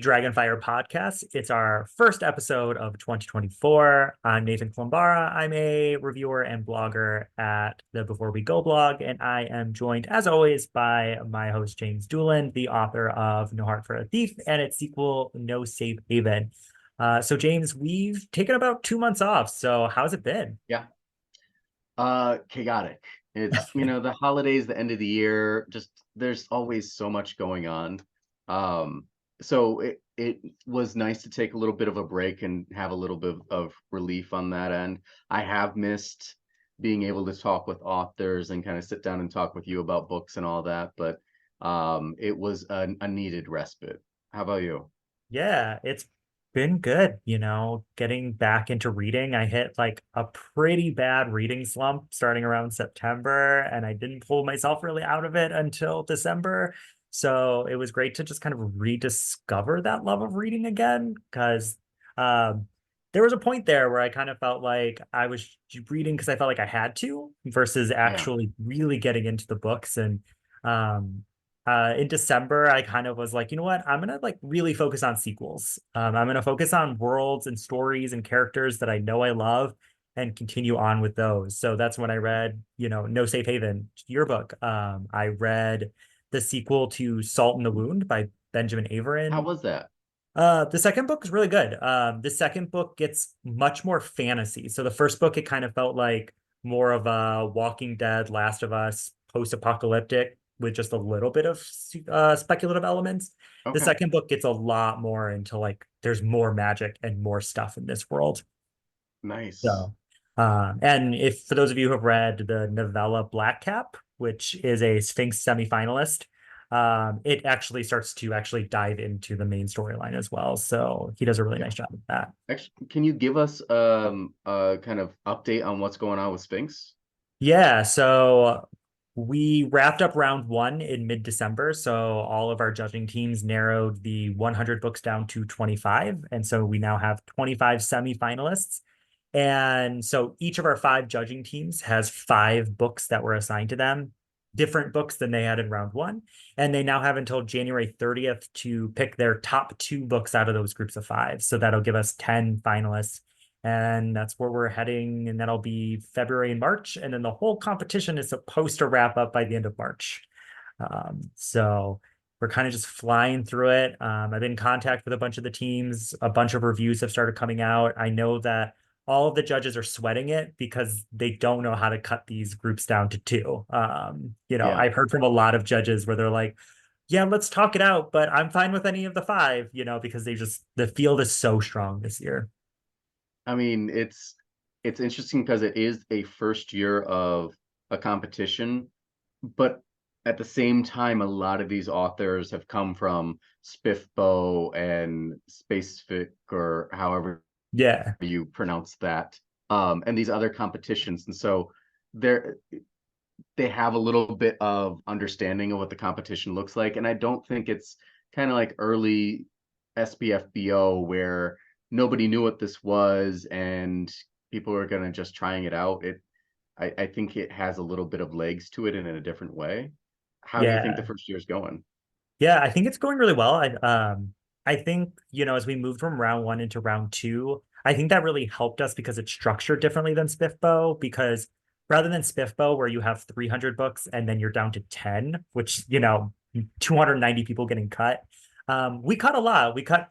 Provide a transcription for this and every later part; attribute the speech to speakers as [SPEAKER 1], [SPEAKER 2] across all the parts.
[SPEAKER 1] Dragonfire podcast. It's our first episode of 2024. I'm Nathan Colombara. I'm a reviewer and blogger at the Before We Go blog, and I am joined, as always, by my host, James Doolan, the author of No Heart for a Thief and its sequel, No Safe Haven. So, James, we've taken about 2 months off. So, how's it been?
[SPEAKER 2] Yeah. Chaotic. It's, the holidays, the end of the year, just there's always so much going on. Um, so it was nice to take a little bit of a break and have a little bit of relief on that end. I have missed being able to talk with authors and kind of sit down and talk with you about books and all that, but it was a needed respite. How about you?
[SPEAKER 1] Yeah, it's been good, getting back into reading. I hit like a pretty bad reading slump starting around September, and I didn't pull myself really out of it until December. So it was great to just kind of rediscover that love of reading again, because um, there was a point there where I kind of felt like I was reading because I felt like I had to versus
[SPEAKER 2] Yeah.
[SPEAKER 1] actually really getting into the books. And um, in December, I kind of was like, you know what? I'm gonna like really focus on sequels. I'm gonna focus on worlds and stories and characters that I know I love and continue on with those. So that's when I read, No Safe Haven, your book. I read the sequel to Salt in the Wound by Benjamin
[SPEAKER 2] How
[SPEAKER 1] Averin.
[SPEAKER 2] was that?
[SPEAKER 1] The second book is really good. The second book gets much more fantasy. So the first book, it kind of felt like more of a Walking Dead, Last of Us, post-apocalyptic with just a little bit of speculative elements. The
[SPEAKER 2] Okay.
[SPEAKER 1] second book gets a lot more into like there's more magic and more stuff in this world.
[SPEAKER 2] Nice.
[SPEAKER 1] So, and if for those of you who have read the novella Black Cap, which is a Sphinx semifinalist, it actually starts to actually dive into the main storyline as well. So he does a really
[SPEAKER 2] Yeah.
[SPEAKER 1] nice job with that.
[SPEAKER 2] Actually, can you give us a kind of update on what's going on with Sphinx?
[SPEAKER 1] Yeah, so we wrapped up round one in mid-December. So all of our judging teams narrowed the 100 books down to 25. And so we now have 25 semifinalists. And so each of our five judging teams has five books that were assigned to them, different books than they had in round one. And they now have until January 30th to pick their top two books out of those groups of five. So that'll give us 10 finalists. And that's where we're heading. And that'll be February and March. And then the whole competition is supposed to wrap up by the end of March. So we're kind of just flying through it. I've been in contact with a bunch of the teams. A bunch of reviews have started coming out. I know that all of the judges are sweating it because they don't know how to cut these groups down to two.
[SPEAKER 2] Yeah.
[SPEAKER 1] I've heard from a lot of judges where they're like, yeah, let's talk it out, but I'm fine with any of the five, because the field is so strong this year.
[SPEAKER 2] I mean, it's interesting because it is a first year of a competition, but at the same time, a lot of these authors have come from Spiffbo and Spacefic or however
[SPEAKER 1] Yeah.
[SPEAKER 2] you pronounce that, and these other competitions. And so they're they have a little bit of understanding of what the competition looks like. And I don't think it's kind of like early SBFBO where nobody knew what this was and people were going to just trying it out. I think it has a little bit of legs to it in a different way. How do you think the
[SPEAKER 1] Yeah.
[SPEAKER 2] first year is going?
[SPEAKER 1] Yeah, I think it's going really well. I think, as we moved from round one into round two, I think that really helped us because it's structured differently than Spiffbo. Because rather than Spiffbo, where you have 300 books and then you're down to 10, which, 290 people getting cut, we cut a lot. We cut,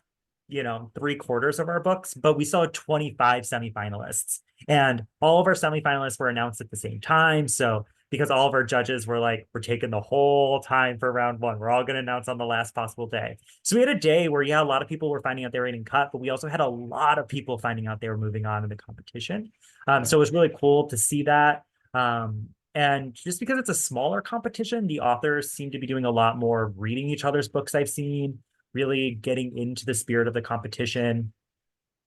[SPEAKER 1] three-quarters of our books, but we still had 25 semifinalists. And all of our semifinalists were announced at the same time. So because all of our judges were like, we're taking the whole time for round one. We're all going to announce on the last possible day. So we had a day where, yeah, a lot of people were finding out they were getting cut, but we also had a lot of people finding out they were moving on in the competition. So
[SPEAKER 2] Yeah.
[SPEAKER 1] it was really cool to see that. And just because it's a smaller competition, the authors seem to be doing a lot more reading each other's books I've seen, really getting into the spirit of the competition.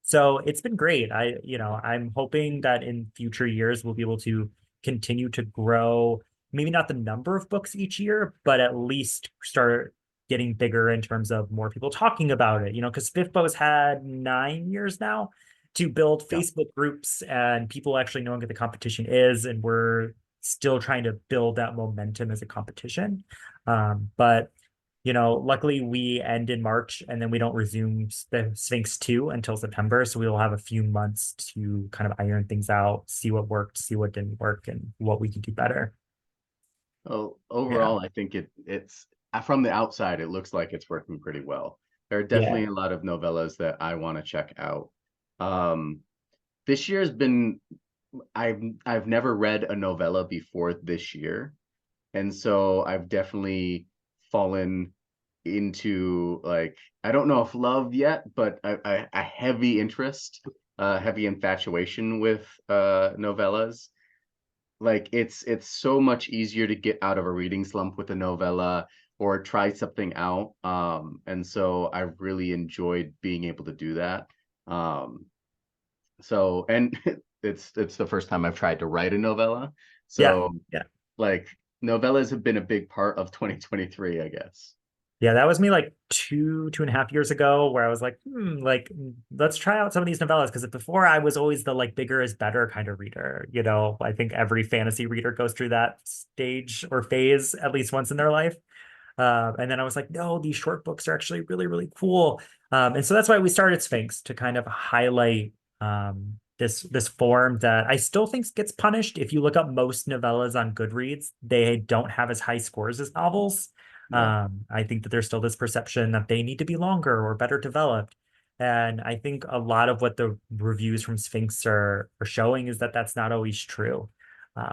[SPEAKER 1] So it's been great. I'm hoping that in future years we'll be able to continue to grow, maybe not the number of books each year, but at least start getting bigger in terms of more people talking about it, because FIFBO's had 9 years now to build
[SPEAKER 2] Yeah.
[SPEAKER 1] Facebook groups and people actually knowing what the competition is. And we're still trying to build that momentum as a competition. But luckily we end in March and then we don't resume the Sphinx 2 until September. So we will have a few months to kind of iron things out, see what worked, see what didn't work, and what we can do better.
[SPEAKER 2] Oh,
[SPEAKER 1] Yeah.
[SPEAKER 2] overall, I think it's from the outside, it looks like it's working pretty well. There are
[SPEAKER 1] Yeah.
[SPEAKER 2] definitely a lot of novellas that I want to check out. Um, this year has been I've never read a novella before this year, and so I've definitely fallen into like I don't know if love yet, but a heavy interest, heavy infatuation with novellas. Like it's so much easier to get out of a reading slump with a novella or try something out. And so I've really enjoyed being able to do that. Um, so and it's the first time I've tried to write a novella.
[SPEAKER 1] Yeah.
[SPEAKER 2] So
[SPEAKER 1] Yeah.
[SPEAKER 2] like novellas have been a big part of 2023, I guess.
[SPEAKER 1] Yeah, that was me like 2.5 years ago, where I was like, like let's try out some of these novellas. Because before I was always the like bigger is better kind of reader. I think every fantasy reader goes through that stage or phase at least once in their life. And then I was like, no, these short books are actually really, really cool. And so that's why we started Sphinx to kind of highlight this form that I still think gets punished. If you look up most novellas on Goodreads, they don't have as high scores as novels.
[SPEAKER 2] Yeah.
[SPEAKER 1] I think that there's still this perception that they need to be longer or better developed. And I think a lot of what the reviews from Sphinx are showing is that that's not always true.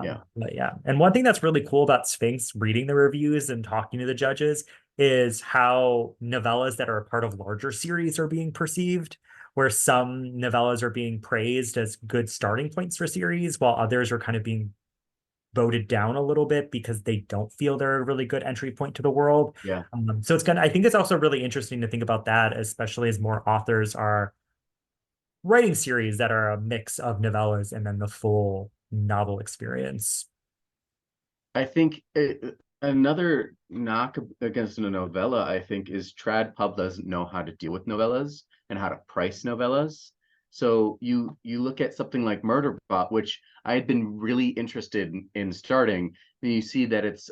[SPEAKER 2] Yeah.
[SPEAKER 1] But yeah, and one thing that's really cool about Sphinx reading the reviews and talking to the judges is how novellas that are a part of larger series are being perceived, where some novellas are being praised as good starting points for series, while others are kind of being voted down a little bit because they don't feel they're a really good entry point to the world.
[SPEAKER 2] Yeah.
[SPEAKER 1] So I think it's also really interesting to think about that, especially as more authors are writing series that are a mix of novellas and then the full novel experience.
[SPEAKER 2] I think another knock against a novella, I think, is trad pub doesn't know how to deal with novellas and how to price novellas. So you look at something like Murderbot, which I had been really interested in starting, and you see that it's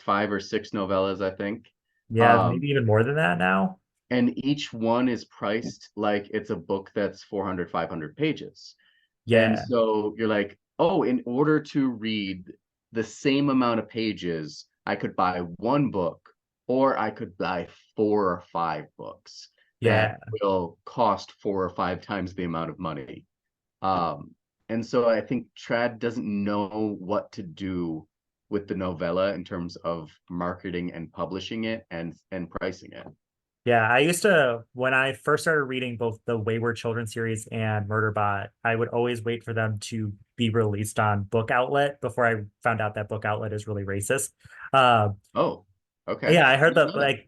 [SPEAKER 2] 5 or 6 novellas, I think.
[SPEAKER 1] Yeah,
[SPEAKER 2] Um,
[SPEAKER 1] maybe even more than that now.
[SPEAKER 2] and each one is priced like it's a book that's 400, 500 pages. And
[SPEAKER 1] Yeah,
[SPEAKER 2] so you're like, oh, in order to read the same amount of pages, I could buy one book or I could buy 4 or 5 books that
[SPEAKER 1] yeah.
[SPEAKER 2] will cost 4 or 5 times the amount of money. Um, and so I think Trad doesn't know what to do with the novella in terms of marketing and publishing it and pricing it.
[SPEAKER 1] Yeah, I used to, when I first started reading both the Wayward Children series and Murderbot, I would always wait for them to be released on Book Outlet before I found out that Book Outlet is really racist. Uh,
[SPEAKER 2] Oh, okay.
[SPEAKER 1] yeah, I
[SPEAKER 2] I
[SPEAKER 1] heard
[SPEAKER 2] didn't
[SPEAKER 1] that
[SPEAKER 2] know that.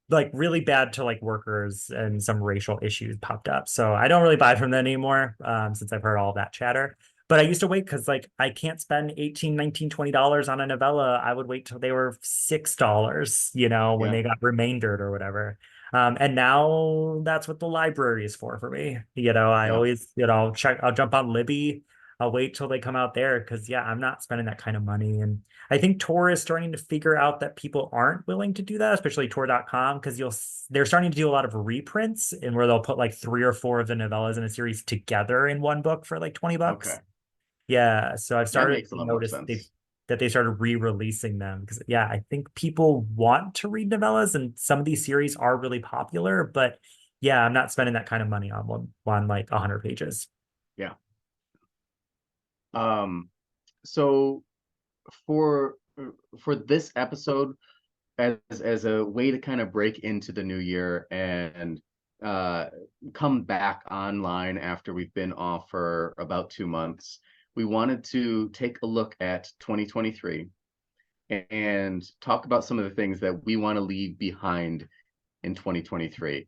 [SPEAKER 1] like really bad to like workers and some racial issues popped up. So I don't really buy from them anymore, since I've heard all that chatter. But I used to wait because like I can't spend 18, 19, $20 on a novella. I would wait till they were $6, when
[SPEAKER 2] Yeah,
[SPEAKER 1] they got remaindered or whatever. And now that's what the library is for me. I
[SPEAKER 2] yeah.
[SPEAKER 1] always, I'll jump on Libby. I'll wait till they come out there because yeah, I'm not spending that kind of money. And I think Tor is starting to figure out that people aren't willing to do that, especially Tor.com, because they're starting to do a lot of reprints and where they'll put like 3 or 4 of the novellas in a series together in one book for like $20.
[SPEAKER 2] Okay.
[SPEAKER 1] Yeah, so I've
[SPEAKER 2] That
[SPEAKER 1] started
[SPEAKER 2] makes a
[SPEAKER 1] to
[SPEAKER 2] lot more
[SPEAKER 1] notice
[SPEAKER 2] sense.
[SPEAKER 1] that they started re-releasing them because yeah, I think people want to read novellas and some of these series are really popular, but yeah, I'm not spending that kind of money on like 100 pages.
[SPEAKER 2] Yeah. Um, so for for this episode, as a way to kind of break into the new year and uh come back online after we've been off for about 2 months, we wanted to take a look at 2023 and talk about some of the things that we want to leave behind in 2023.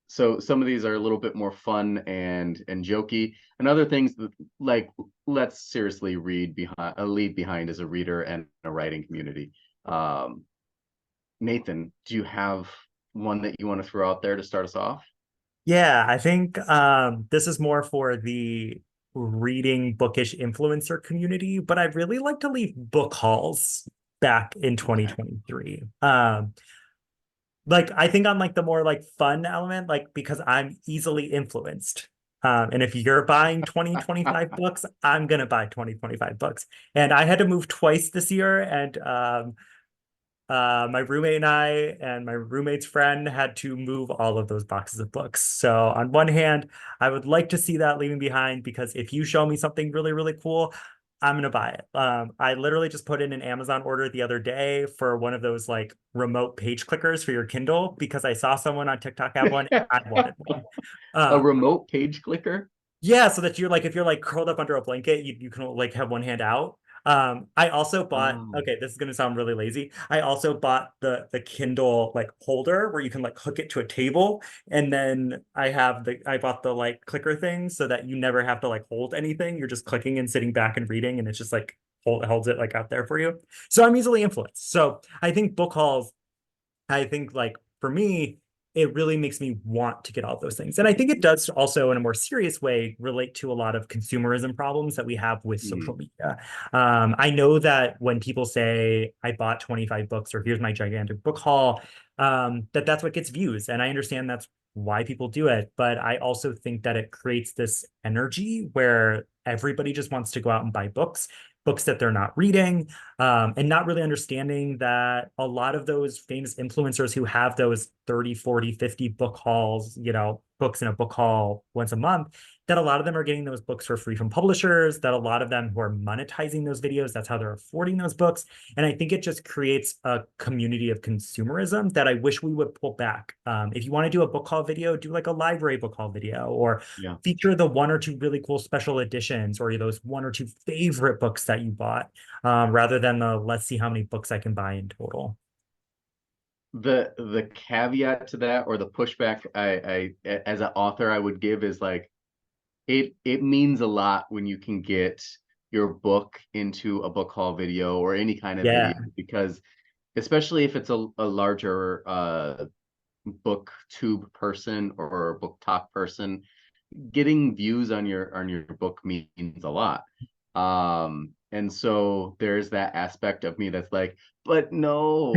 [SPEAKER 2] So some of these are a little bit more fun and jokey, and other things that, like, let's seriously leave behind as a reader and a writing community. Um, Nathan, do you have one that you want to throw out there to start us off?
[SPEAKER 1] Yeah, I think this is more for the reading bookish influencer community, but I'd really like to leave book hauls. back in
[SPEAKER 2] Okay.
[SPEAKER 1] 2023. Like I think on like the more like fun element, like because I'm easily influenced. And if you're buying 2025 books, I'm gonna buy 2025 books. And I had to move twice this year, and my roommate and I and my roommate's friend had to move all of those boxes of books. So on one hand, I would like to see that leaving behind because if you show me something really, really cool, I'm gonna buy it. I literally just put in an Amazon order the other day for one of those like remote page clickers for your Kindle because I saw someone on TikTok have one. I wanted one.
[SPEAKER 2] A
[SPEAKER 1] Um,
[SPEAKER 2] remote page clicker?
[SPEAKER 1] yeah, so that you're like if you're like curled up under a blanket, you can like have one hand out. I also bought,
[SPEAKER 2] Oh.
[SPEAKER 1] okay, this is gonna sound really lazy. I also bought the Kindle like holder where you can like hook it to a table. And then I bought the like clicker thing so that you never have to like hold anything. You're just clicking and sitting back and reading, and it's just like holds it like out there for you. So I'm easily influenced. So I think book hauls, I think like for me, it really makes me want to get all those things. And I think it does also, in a more serious way, relate to a lot of consumerism problems that we have with social
[SPEAKER 2] Mm,
[SPEAKER 1] media. I know that when people say, I bought 25 books or here's my gigantic book haul, that's what gets views. And I understand that's why people do it. But I also think that it creates this energy where everybody just wants to go out and buy books that they're not reading, and not really understanding that a lot of those famous influencers who have those 30, 40, 50 book hauls, books in a book haul once a month, that a lot of them are getting those books for free from publishers, that a lot of them who are monetizing those videos, that's how they're affording those books. And I think it just creates a community of consumerism that I wish we would pull back. If you want to do a book haul video, do like a library book haul video, or
[SPEAKER 2] yeah.
[SPEAKER 1] feature the one or two really cool special editions, or those one or two favorite books that you bought, rather than the let's see how many books I can buy in total.
[SPEAKER 2] The caveat to that, or the pushback as an author I would give, is like it means a lot when you can get your book into a book haul video or any kind of video,
[SPEAKER 1] Yeah.
[SPEAKER 2] because especially if it's a larger booktube person or book talk person, getting views on your book means a lot. And so there's that aspect of me that's like, but no,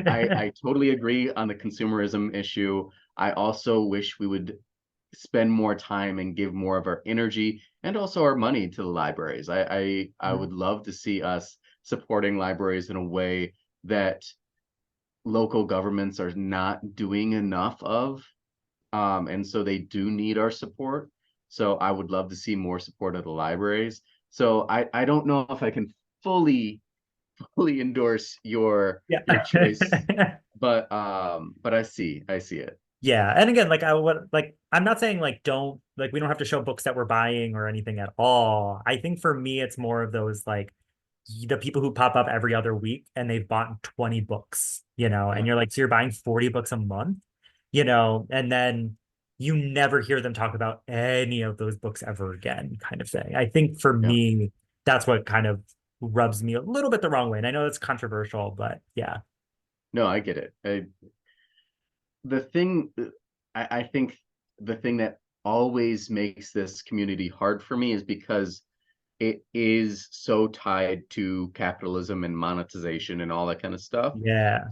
[SPEAKER 2] I totally agree on the consumerism issue. I also wish we would spend more time and give more of our energy and also our money to the libraries. I would love to see us supporting libraries in a way that local governments are not doing enough of. And so they do need our support. So I would love to see more support of the libraries. So I don't know if I can fully fully endorse
[SPEAKER 1] Yeah.
[SPEAKER 2] your choice, but I see it.
[SPEAKER 1] Yeah. And again, like I would like I'm not saying like don't like we don't have to show books that we're buying or anything at all. I think for me it's more of those like the people who pop up every other week and they've bought 20 books, and
[SPEAKER 2] Yeah,
[SPEAKER 1] you're like, so you're buying 40 books a month, and then you never hear them talk about any of those books ever again, kind of thing. I think for
[SPEAKER 2] yeah.
[SPEAKER 1] me, that's what kind of rubs me a little bit the wrong way. And I know that's controversial, but yeah.
[SPEAKER 2] No, I get it. The thing I think the thing that always makes this community hard for me is because it is so tied to capitalism and monetization and all that kind of stuff,
[SPEAKER 1] Yeah.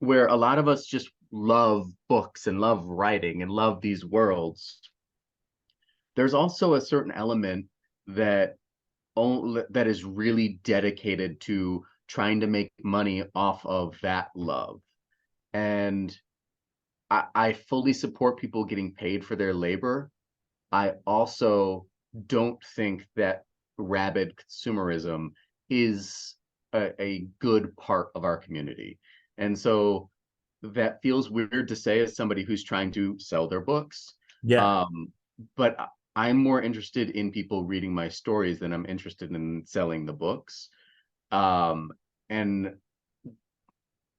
[SPEAKER 2] where a lot of us just love books and love writing and love these worlds. There's also a certain element that that is really dedicated to trying to make money off of that love. And I fully support people getting paid for their labor. I also don't think that rabid consumerism is a good part of our community. And so that feels weird to say as somebody who's trying to sell their books.
[SPEAKER 1] Yeah.
[SPEAKER 2] Um, but I'm more interested in people reading my stories than I'm interested in selling the books. Um, and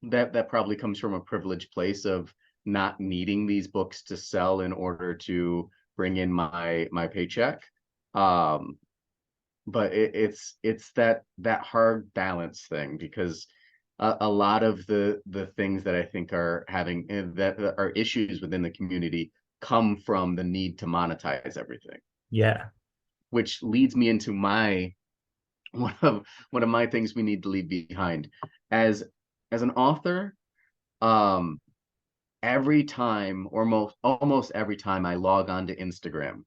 [SPEAKER 2] that probably comes from a privileged place of not needing these books to sell in order to bring in my paycheck. Um, but it's that hard balance thing, because a lot of the things that I think are having that are issues within the community come from the need to monetize everything,
[SPEAKER 1] Yeah.
[SPEAKER 2] which leads me into my one of my things we need to leave behind as an author. um every time, or most almost every time I log on to Instagram,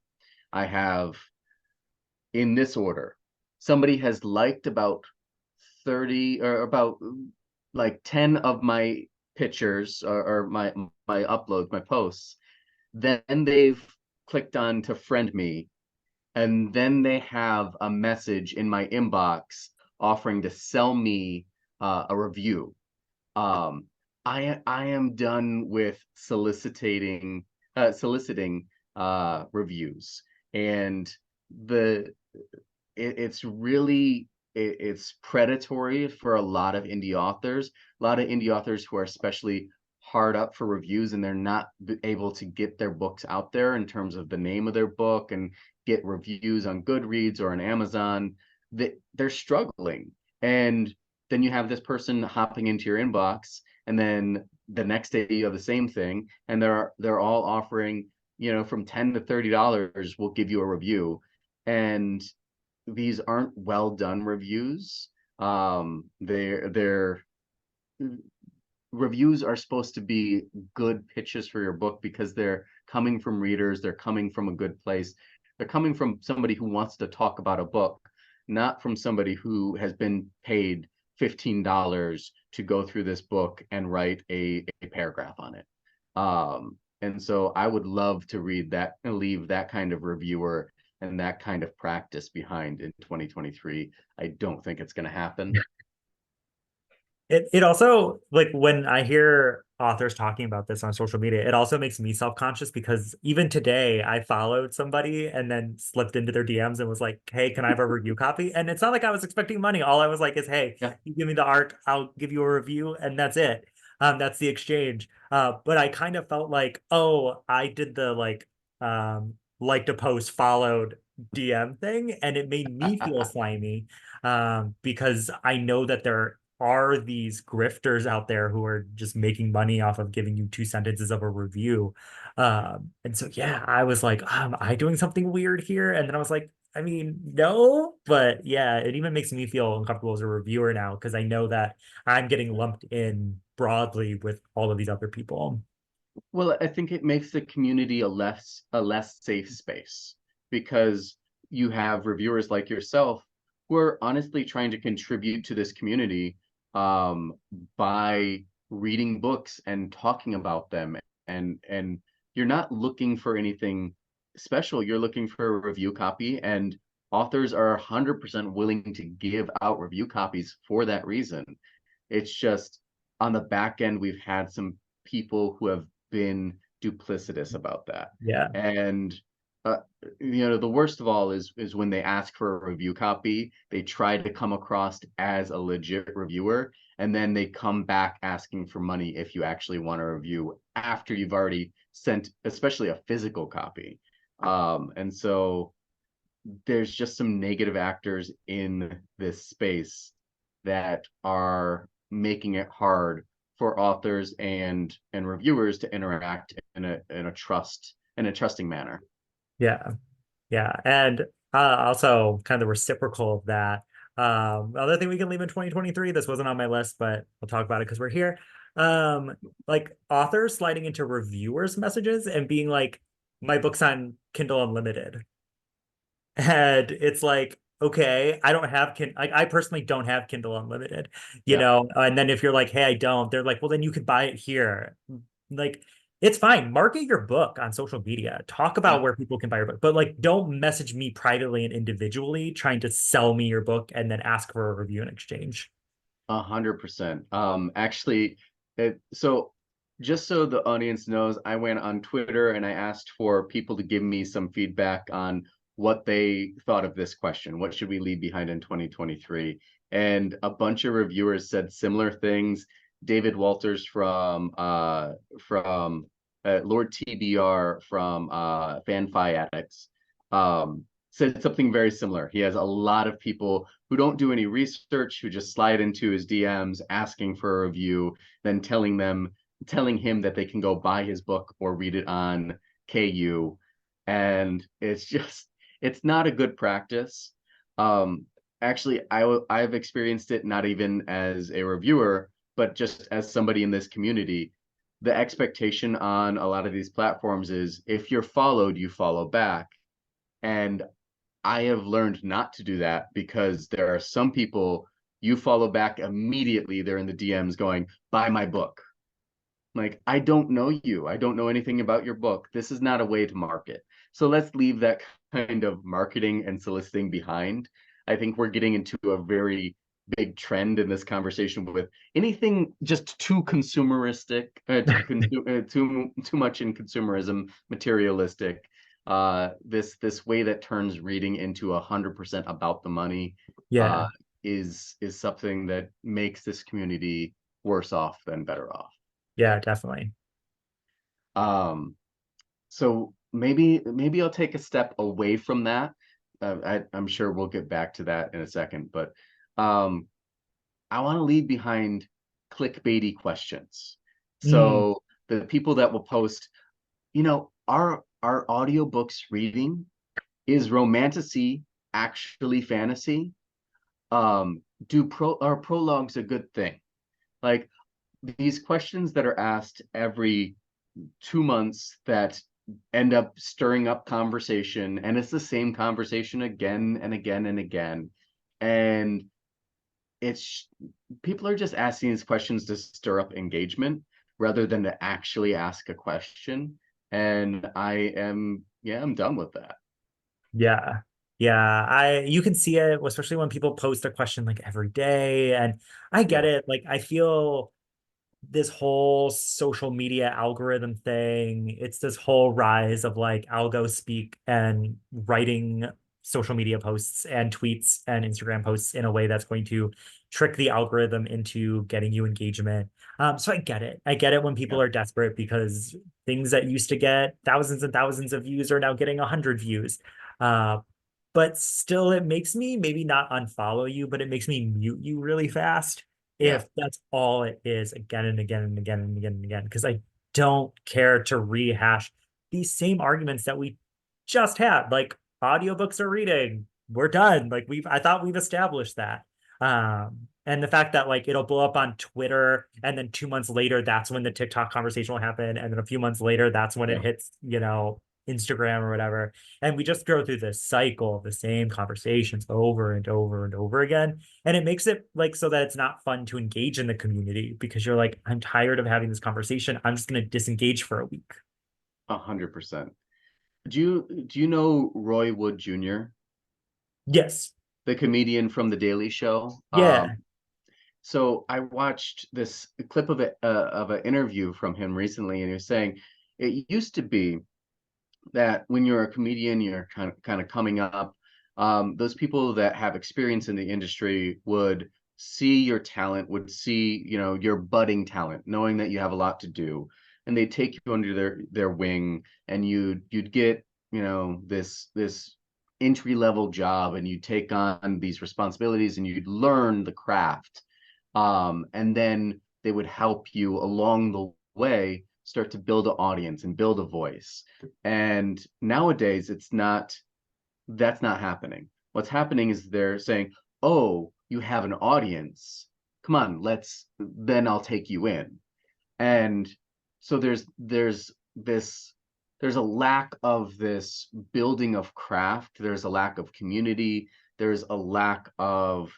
[SPEAKER 2] I have, in this order, somebody has liked about 30, or about like 10 of my pictures, or my uploads, my posts. Then they've clicked on to friend me, and then they have a message in my inbox offering to sell me a review. um I am done with soliciting reviews. And the it's really, it's predatory for a lot of indie authors, who are especially hard up for reviews, and they're not able to get their books out there in terms of the name of their book and get reviews on Goodreads or on Amazon. They're struggling. And then you have this person hopping into your inbox, and then the next day you have the same thing, and they're all offering, from $10 to $30, we'll give you a review. And these aren't well done reviews. They're reviews are supposed to be good pitches for your book, because they're coming from readers, they're coming from a good place, they're coming from somebody who wants to talk about a book, not from somebody who has been paid $15 to go through this book and write a paragraph on it. And so I would love to read that and leave that kind of reviewer and that kind of practice behind in 2023. I don't think it's going to happen.
[SPEAKER 1] It also, like, when I hear authors talking about this on social media, it also makes me self-conscious because even today I followed somebody and then slipped into their DMs and was like, "Hey, can I have a review copy?" And it's not like I was expecting money. All I was like is, "Hey,
[SPEAKER 2] Yeah.
[SPEAKER 1] you give me the arc, I'll give you a review," and that's it. That's the exchange. But I kind of felt like, oh, I did the liked a post, followed DM thing, and it made me feel slimy because I know that there are these grifters out there who are just making money off of giving you 2 sentences of a review. And so, yeah, I was like, am I doing something weird here? And then I was like, I mean, no, but yeah, it even makes me feel uncomfortable as a reviewer now because I know that I'm getting lumped in broadly with all of these other people.
[SPEAKER 2] Well, I think it makes the community a less safe space, because you have reviewers like yourself who are honestly trying to contribute to this community, um, by reading books and talking about them. And you're not looking for anything special. You're looking for a review copy, and authors are 100% willing to give out review copies for that reason. It's just, on the back end, we've had some people who have been duplicitous about that.
[SPEAKER 1] Yeah.
[SPEAKER 2] And uh, the worst of all is when they ask for a review copy, they try to come across as a legit reviewer, and then they come back asking for money if you actually want a review after you've already sent, especially a physical copy. And so there's just some negative actors in this space that are making it hard for authors and reviewers to interact in a trusting manner.
[SPEAKER 1] Yeah. Yeah. And also kind of the reciprocal of that. Other thing we can leave in 2023, this wasn't on my list, but we'll talk about it because we're here. Um, like authors sliding into reviewers' messages and being like, my book's on Kindle Unlimited. And it's like, okay, I don't have like I personally don't have Kindle Unlimited,
[SPEAKER 2] Yeah.
[SPEAKER 1] and then if you're like, hey, I don't, they're like, well, then you could buy it here. Like, it's fine. Market your book on social media. Talk about
[SPEAKER 2] Yeah.
[SPEAKER 1] where people can buy your book, but like, don't message me privately and individually trying to sell me your book and then ask for a review in exchange.
[SPEAKER 2] 100%. Actually, so just so the audience knows, I went on Twitter and I asked for people to give me some feedback on what they thought of this question. What should we leave behind in 2023? And a bunch of reviewers said similar things. David Walters from Lord TBR from FanFi Addicts, said something very similar. He has a lot of people who don't do any research, who just slide into his DMs asking for a review, then telling him that they can go buy his book or read it on KU. And it's not a good practice. Um, actually, I've experienced it not even as a reviewer, but just as somebody in this community. The expectation on a lot of these platforms is if you're followed, you follow back. And I have learned not to do that because there are some people you follow back immediately. They're in the DMs going, buy my book. Like, I don't know you. I don't know anything about your book. This is not a way to market. So let's leave that kind of marketing and soliciting behind. I think we're getting into a very big trend in this conversation with anything just too consumeristic, too much in consumerism, materialistic. This way that turns reading into 100% about the money uh,
[SPEAKER 1] Yeah.
[SPEAKER 2] is something that makes this community worse off than better off.
[SPEAKER 1] Yeah, definitely.
[SPEAKER 2] Um, so maybe I'll take a step away from that. I'm sure we'll get back to that in a second, but um, I want to leave behind clickbaity questions.
[SPEAKER 1] Mm,
[SPEAKER 2] So the people that will post, are audiobooks reading? Is romantasy actually fantasy? Do are prologues a good thing? Like these questions that are asked every 2 months that end up stirring up conversation, and it's the same conversation again and again and again. And it's people are just asking these questions to stir up engagement rather than to actually ask a question. And I'm done with that.
[SPEAKER 1] yeah. Yeah. You can see it, especially when people post a question like every day. And I get
[SPEAKER 2] Yeah,
[SPEAKER 1] it. Like, I feel this whole social media algorithm thing, it's this whole rise of like algo speak and writing social media posts and tweets and Instagram posts in a way that's going to trick the algorithm into getting you engagement. So I get it. I get it when people
[SPEAKER 2] yeah,
[SPEAKER 1] are desperate because things that used to get thousands and thousands of views are now getting 100 views. Uh, but still, it makes me maybe not unfollow you, but it makes me mute you really fast
[SPEAKER 2] yeah.
[SPEAKER 1] if that's all it is again and again and again and again and again, because I don't care to rehash these same arguments that we just had. Like audiobooks are reading. We're done. Like I thought we've established that. And the fact that like it'll blow up on Twitter and then 2 months later, that's when the TikTok conversation will happen. And then a few months later, that's when it
[SPEAKER 2] Yeah.
[SPEAKER 1] hits, Instagram or whatever. And we just go through this cycle of the same conversations over and over and over again. And it makes it like so that it's not fun to engage in the community because you're like, I'm tired of having this conversation. I'm just going to disengage for a week.
[SPEAKER 2] 100%. Do you know Roy Wood Jr.,
[SPEAKER 1] Yes.
[SPEAKER 2] the comedian from The Daily Show?
[SPEAKER 1] Yeah.
[SPEAKER 2] So I watched this clip of an interview from him recently, and he was saying it used to be that when you're a comedian, you're kind of coming up. Those people that have experience in the industry would see your talent, would see your budding talent, knowing that you have a lot to do, and they take you under their wing, and you'd get this entry level job, and you take on these responsibilities, and you'd learn the craft, and then they would help you along the way start to build an audience and build a voice. And nowadays, that's not happening. What's happening is they're saying, "Oh, you have an audience. Come on, then I'll take you in." And so there's a lack of this building of craft. There's a lack of community. There's a lack of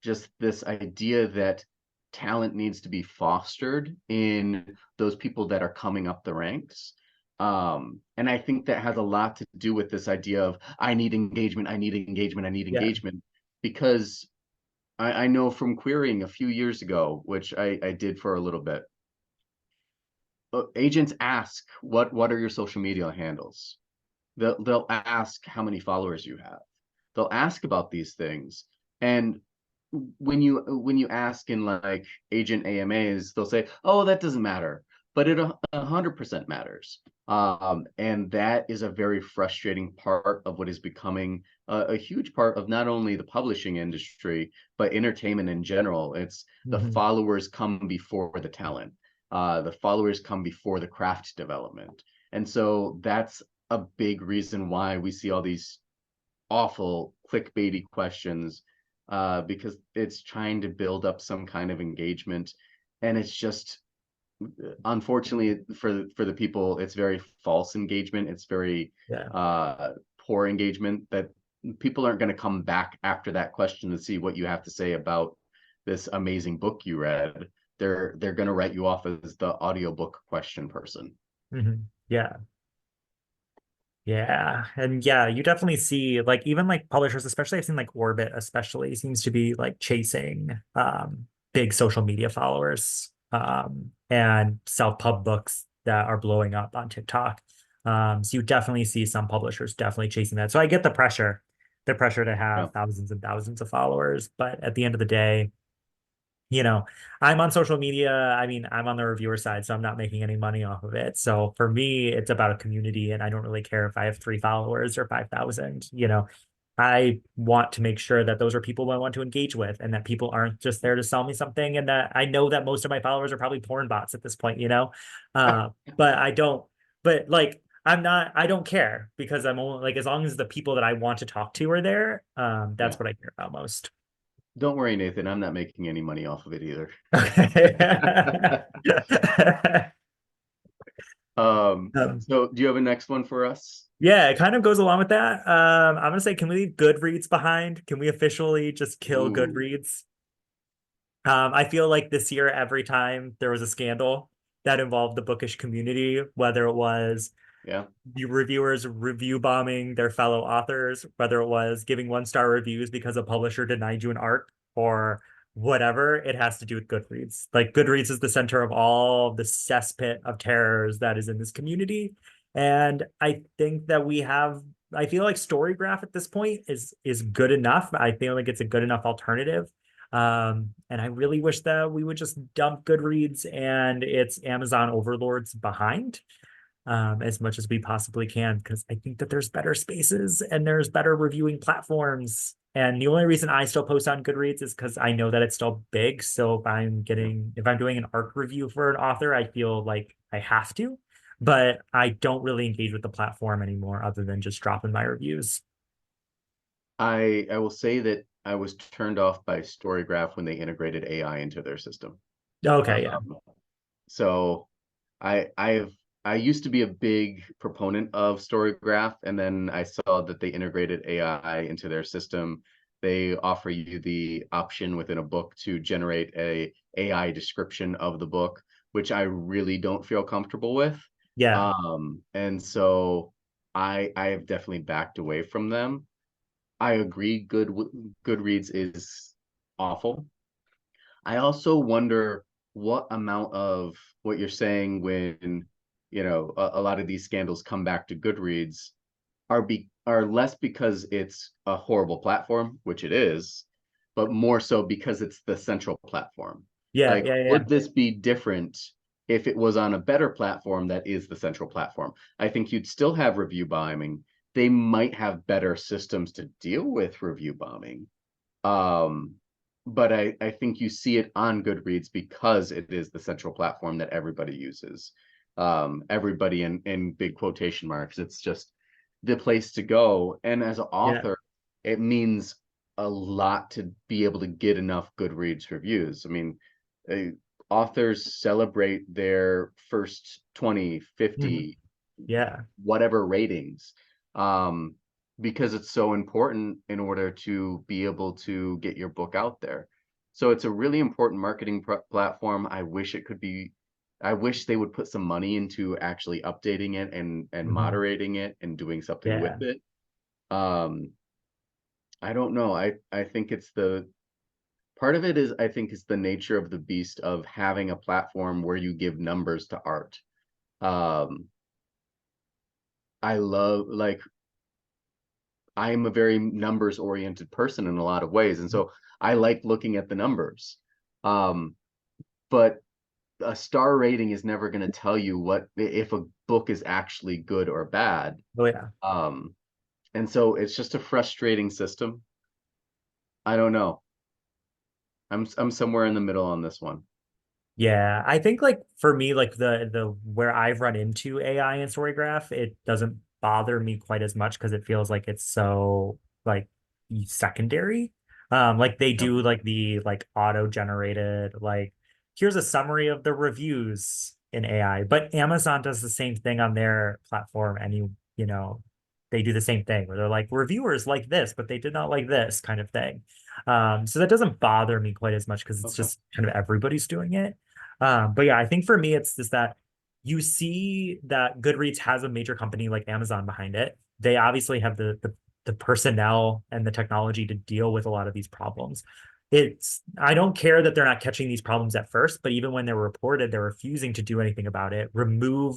[SPEAKER 2] just this idea that talent needs to be fostered in those people that are coming up the ranks. And I think that has a lot to do with this idea of I need engagement, I need engagement, I need
[SPEAKER 1] Yeah.
[SPEAKER 2] engagement, because I know from querying a few years ago, which I did for a little bit, agents ask what are your social media handles. They'll ask how many followers you have. They'll ask about these things, and when you ask in like agent AMAs, they'll say, "Oh, that doesn't matter," but it 100% matters. And that is a very frustrating part of what is becoming a huge part of not only the publishing industry but entertainment in general. It's the
[SPEAKER 1] Mhm.
[SPEAKER 2] followers come before the talent. The followers come before the craft development, and so that's a big reason why we see all these awful clickbaity questions because it's trying to build up some kind of engagement, and it's just unfortunately for the people, it's very false engagement. It's very
[SPEAKER 1] Yeah.
[SPEAKER 2] poor engagement that people aren't going to come back after that question to see what you have to say about this amazing book you read. They're going to write you off as the audiobook question person.
[SPEAKER 1] Yeah. Yeah. And yeah, you definitely see like even like publishers, especially I've seen like Orbit especially seems to be like chasing big social media followers and self-pub books that are blowing up on TikTok. So you definitely see some publishers definitely chasing that. So I get the pressure to have
[SPEAKER 2] Yeah.
[SPEAKER 1] thousands and thousands of followers, but at the end of the day, you know, I'm on social media. I mean, I'm on the reviewer side, so I'm not making any money off of it. So for me, it's about a community, and I don't really care if I have 3 followers or 5,000. I want to make sure that those are people I want to engage with, and that people aren't just there to sell me something, and that I know that most of my followers are probably porn bots at this point. But I don't, but like, I'm not, I don't care because I'm only like, as long as the people that I want to talk to are there,
[SPEAKER 2] Yeah.
[SPEAKER 1] that's what I care about most.
[SPEAKER 2] Don't worry, Nathan. I'm not making any money off of it either.
[SPEAKER 1] Okay. Um,
[SPEAKER 2] So do you have a next one for us?
[SPEAKER 1] yeah, it kind of goes along with that. I'm gonna say, can we leave Goodreads behind? Can we officially just kill
[SPEAKER 2] Ooh,
[SPEAKER 1] Goodreads? I feel like this year, every time there was a scandal that involved the bookish community, whether it was
[SPEAKER 2] yeah.
[SPEAKER 1] the reviewers review bombing their fellow authors, whether it was giving 1-star reviews because a publisher denied you an arc or whatever, it has to do with Goodreads. Like Goodreads is the center of all the cesspit of terrors that is in this community. And I think that I feel like Storygraph at this point is good enough. I feel like it's a good enough alternative. And I really wish that we would just dump Goodreads and its Amazon overlords behind as much as we possibly can, because I think that there's better spaces and there's better reviewing platforms. And the only reason I still post on Goodreads is because I know that it's still big. So
[SPEAKER 2] Yeah.
[SPEAKER 1] if I'm doing an arc review for an author, I feel like I have to, but I don't really engage with the platform anymore other than just dropping my reviews.
[SPEAKER 2] I will say that I was turned off by Storygraph when they integrated AI into their system.
[SPEAKER 1] Okay, yeah.
[SPEAKER 2] Um, so I've I used to be a big proponent of Storygraph, and then I saw that they integrated AI into their system. They offer you the option within a book to generate a AI description of the book, which I really don't feel comfortable with.
[SPEAKER 1] Yeah.
[SPEAKER 2] And so I have definitely backed away from them. I agree. Goodreads is awful. I also wonder what amount of what you're saying when a lot of these scandals come back to Goodreads are less because it's a horrible platform, which it is, but more so because it's the central platform.
[SPEAKER 1] Yeah,
[SPEAKER 2] Like,
[SPEAKER 1] yeah, yeah.
[SPEAKER 2] would this be different if it was on a better platform that is the central platform? I think you'd still have review bombing. They might have better systems to deal with review bombing. Um, but I think you see it on Goodreads because it is the central platform that everybody uses. Everybody in big quotation marks. It's just the place to go. And as an
[SPEAKER 1] Yeah.
[SPEAKER 2] author, it means a lot to be able to get enough Goodreads reviews. I mean, uh, authors celebrate their first 20,
[SPEAKER 1] Mhm.
[SPEAKER 2] 50,
[SPEAKER 1] Yeah.
[SPEAKER 2] whatever ratings. Um, because it's so important in order to be able to get your book out there. So it's a really important marketing platform. I wish they would put some money into actually updating it and
[SPEAKER 1] Mhm.
[SPEAKER 2] moderating it and doing something with
[SPEAKER 1] Yeah.
[SPEAKER 2] it. Um, I don't know. I think it's the part of it is I think it's the nature of the beast of having a platform where you give numbers to art. Um, I love like I am a very numbers oriented person in a lot of ways. And so I like looking at the numbers. Um, but a star rating is never going to tell you what if a book is actually good or bad.
[SPEAKER 1] Oh yeah.
[SPEAKER 2] Um, and so it's just a frustrating system. I don't know. I'm somewhere in the middle on this one.
[SPEAKER 1] Yeah, I think like for me, like the where I've run into AI and Storygraph, it doesn't bother me quite as much because it feels like it's so like secondary. Like they
[SPEAKER 2] Yep.
[SPEAKER 1] do like the like auto-generated, like here's a summary of the reviews in AI. But Amazon does the same thing on their platform, and you know, they do the same thing where they're like reviewers like this, but they did not like this kind of thing. So that doesn't bother me quite as much because it's
[SPEAKER 2] Okay.
[SPEAKER 1] just kind of everybody's doing it. But yeah, I think for me, it's just that you see that Goodreads has a major company like Amazon behind it. They obviously have the personnel and the technology to deal with a lot of these problems. I don't care that they're not catching these problems at first, but even when they're reported, they're refusing to do anything about it. Remove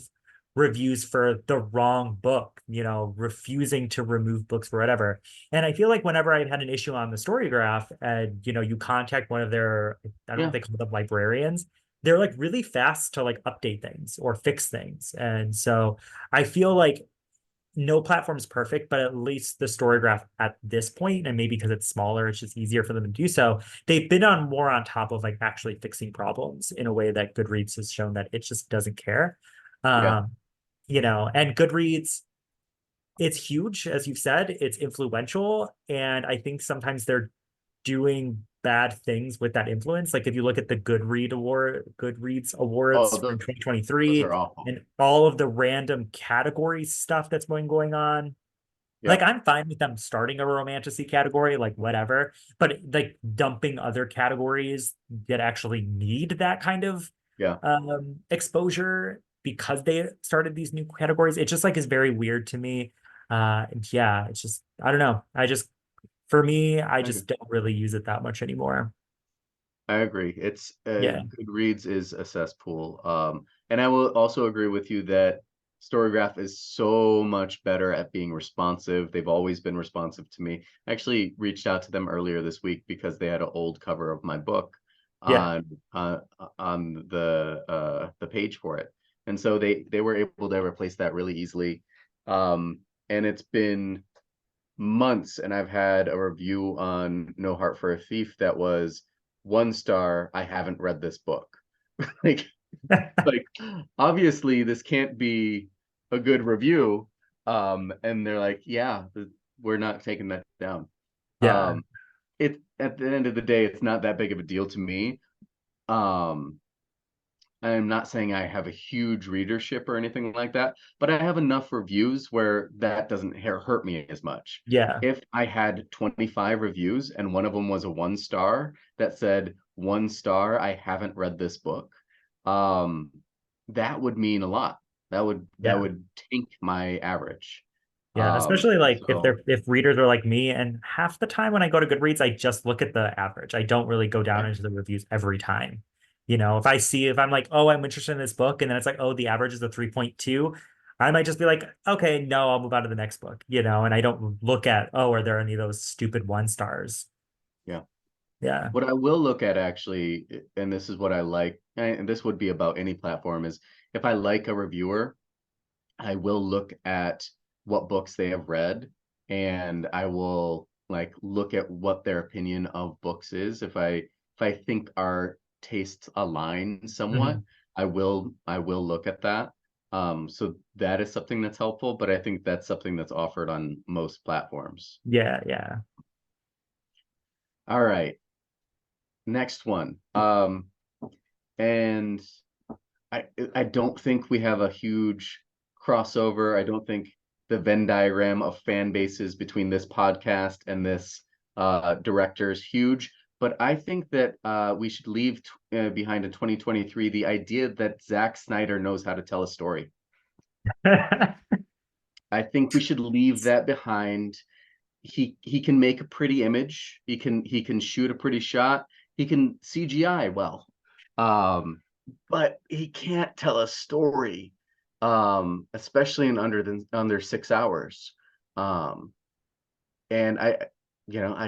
[SPEAKER 1] reviews for the wrong book, refusing to remove books for whatever. And I feel like whenever I've had an issue on the story graph and you contact one of their, I don't know if
[SPEAKER 2] Yeah.
[SPEAKER 1] they call them librarians, they're like really fast to like update things or fix things. And so I feel like no platform's perfect, but at least the Storygraph at this point, and maybe because it's smaller, it's just easier for them to do so. They've been on more on top of like actually fixing problems in a way that Goodreads has shown that it just doesn't care.
[SPEAKER 2] Yeah.
[SPEAKER 1] Um, and Goodreads, it's huge, as you've said, it's influential, and I think sometimes they're doing bad things with that influence. Like if you look at the Goodreads awards
[SPEAKER 2] Oh,
[SPEAKER 1] from
[SPEAKER 2] those
[SPEAKER 1] 2023
[SPEAKER 2] are awful.
[SPEAKER 1] and all of the random category stuff that's been going on. Like
[SPEAKER 2] Yep.
[SPEAKER 1] I'm fine with them starting a romantasy category, like whatever, but like dumping other categories that actually need that kind of
[SPEAKER 2] Yeah.
[SPEAKER 1] exposure because they started these new categories. It just like is very weird to me. Yeah, it's just I don't know. For me, I
[SPEAKER 2] I agree.
[SPEAKER 1] just don't really use it that much anymore.
[SPEAKER 2] I agree. It's
[SPEAKER 1] Yeah.
[SPEAKER 2] Goodreads is a cesspool. And I will also agree with you that Storygraph is so much better at being responsive. They've always been responsive to me. I actually reached out to them earlier this week because they had an old cover of my book
[SPEAKER 1] Yeah.
[SPEAKER 2] on uh, on the page for it, and so they were able to replace that really easily. And it's been months, and I've had a review on No Heart for a Thief that was 1 star. I haven't read this book. like like obviously this can't be a good review. And they're like, yeah, we're not taking that down.
[SPEAKER 1] Yeah.
[SPEAKER 2] Um, it at the end of the day, it's not that big of a deal to me. Um, I'm not saying I have a huge readership or anything like that, but I have enough reviews where that doesn't hurt me as much.
[SPEAKER 1] Yeah.
[SPEAKER 2] If I had 25 reviews and one of them was a 1 star that said 1 star, I haven't read this book, um, that would mean a lot. That
[SPEAKER 1] Yeah.
[SPEAKER 2] would tank my average.
[SPEAKER 1] Yeah, and especially
[SPEAKER 2] And
[SPEAKER 1] like
[SPEAKER 2] so
[SPEAKER 1] if readers are like me, and half the time when I go to Goodreads, I just look at the average. I don't really go down
[SPEAKER 2] yeah,
[SPEAKER 1] into the reviews every time. If I'm like, oh, I'm interested in this book, and then it's like, oh, the average is a 3.2, I might just be like, okay, no, I'll move on to the next book, and I don't look at, oh, are there any of those stupid 1 stars?
[SPEAKER 2] yeah.
[SPEAKER 1] Yeah.
[SPEAKER 2] What I will look at actually, and this is what I like, and this would be about any platform, is if I like a reviewer, I will look at what books they have read, and I will like look at what their opinion of books is. If I think our tastes align somewhat,
[SPEAKER 1] Mhm.
[SPEAKER 2] I will look at that. So that is something that's helpful, but I think that's something that's offered on most platforms.
[SPEAKER 1] Yeah, yeah.
[SPEAKER 2] All right, next one. And I don't think we have a huge crossover. I don't think the Venn diagram of fan bases between this podcast and this director is huge. But I think that we should leave behind in 2023 the idea that Zack Snyder knows how to tell a story. I think we should leave that behind. He can make a pretty image. He can shoot a pretty shot. He can CGI well. Um, but he can't tell a story, especially in under 6 hours. Um, and I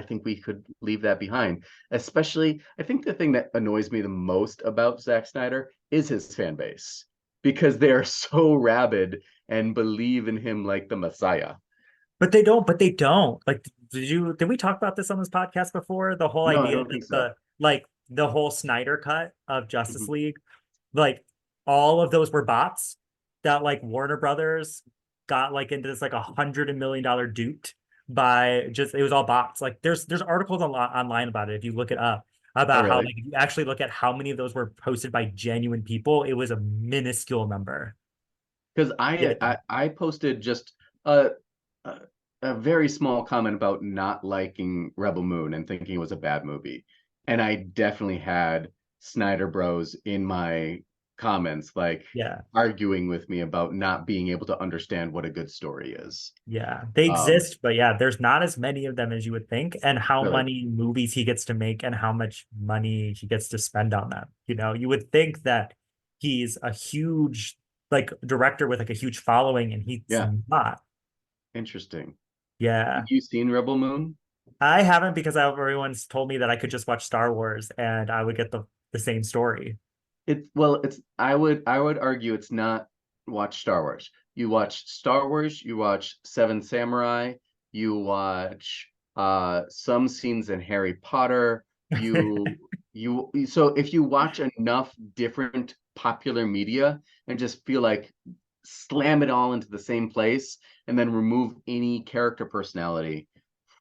[SPEAKER 2] think we could leave that behind. Especially, I think the thing that annoys me the most about Zack Snyder is his fan base because they are so rabid and believe in him like the Messiah.
[SPEAKER 1] But they don't. Like, did we talk about this on this podcast before? The whole
[SPEAKER 2] No, I
[SPEAKER 1] idea
[SPEAKER 2] don't
[SPEAKER 1] that
[SPEAKER 2] think so.
[SPEAKER 1] the whole Snyder cut of Justice
[SPEAKER 2] Mhm.
[SPEAKER 1] League, like all of those were bots that like Warner Brothers got like into this like $100 million duped. by just it was all bots. Like there's articles online about it if you look it up
[SPEAKER 2] Oh,
[SPEAKER 1] about how
[SPEAKER 2] really?
[SPEAKER 1] like if you actually look at how many of those were posted by genuine people, it was a minuscule number.
[SPEAKER 2] Because I,
[SPEAKER 1] Minuscule.
[SPEAKER 2] I posted just a, a a very small comment about not liking Rebel Moon and thinking it was a bad movie, and I definitely had Snyder Bros in my comments, like
[SPEAKER 1] Yeah.
[SPEAKER 2] arguing with me about not being able to understand what a good story is.
[SPEAKER 1] Yeah, they
[SPEAKER 2] Um,
[SPEAKER 1] exist, but yeah, there's not as many of them as you would think, and how
[SPEAKER 2] really,
[SPEAKER 1] many movies he gets to make and how much money he gets to spend on them. You would think that he's a huge like director with like a huge following, and he's
[SPEAKER 2] yeah,
[SPEAKER 1] not.
[SPEAKER 2] interesting. Have
[SPEAKER 1] Yeah,
[SPEAKER 2] you seen Rebel Moon?
[SPEAKER 1] I haven't because everyone's told me that I could just watch Star Wars and I would get the same story.
[SPEAKER 2] It's I would argue it's not watch Star Wars. You watch Star Wars, you watch Seven Samurai, you watch some scenes in Harry Potter, so if you watch enough different popular media and just feel like slam it all into the same place and then remove any character personality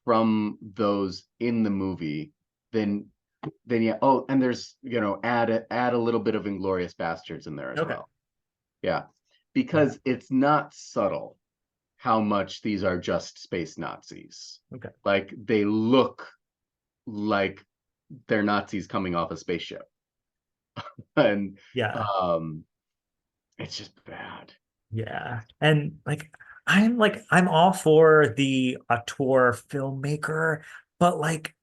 [SPEAKER 2] from those in the movie, then yeah. Oh, and there's add a little bit of Inglorious Bastards in there as
[SPEAKER 1] Okay.
[SPEAKER 2] well. Yeah,
[SPEAKER 1] Yeah.
[SPEAKER 2] because it's not subtle how much these are just space Nazis.
[SPEAKER 1] Okay.
[SPEAKER 2] Like they look like they're Nazis coming off a spaceship, and
[SPEAKER 1] Yeah.
[SPEAKER 2] um, it's just bad.
[SPEAKER 1] Yeah. And I'm all for the auteur filmmaker, but like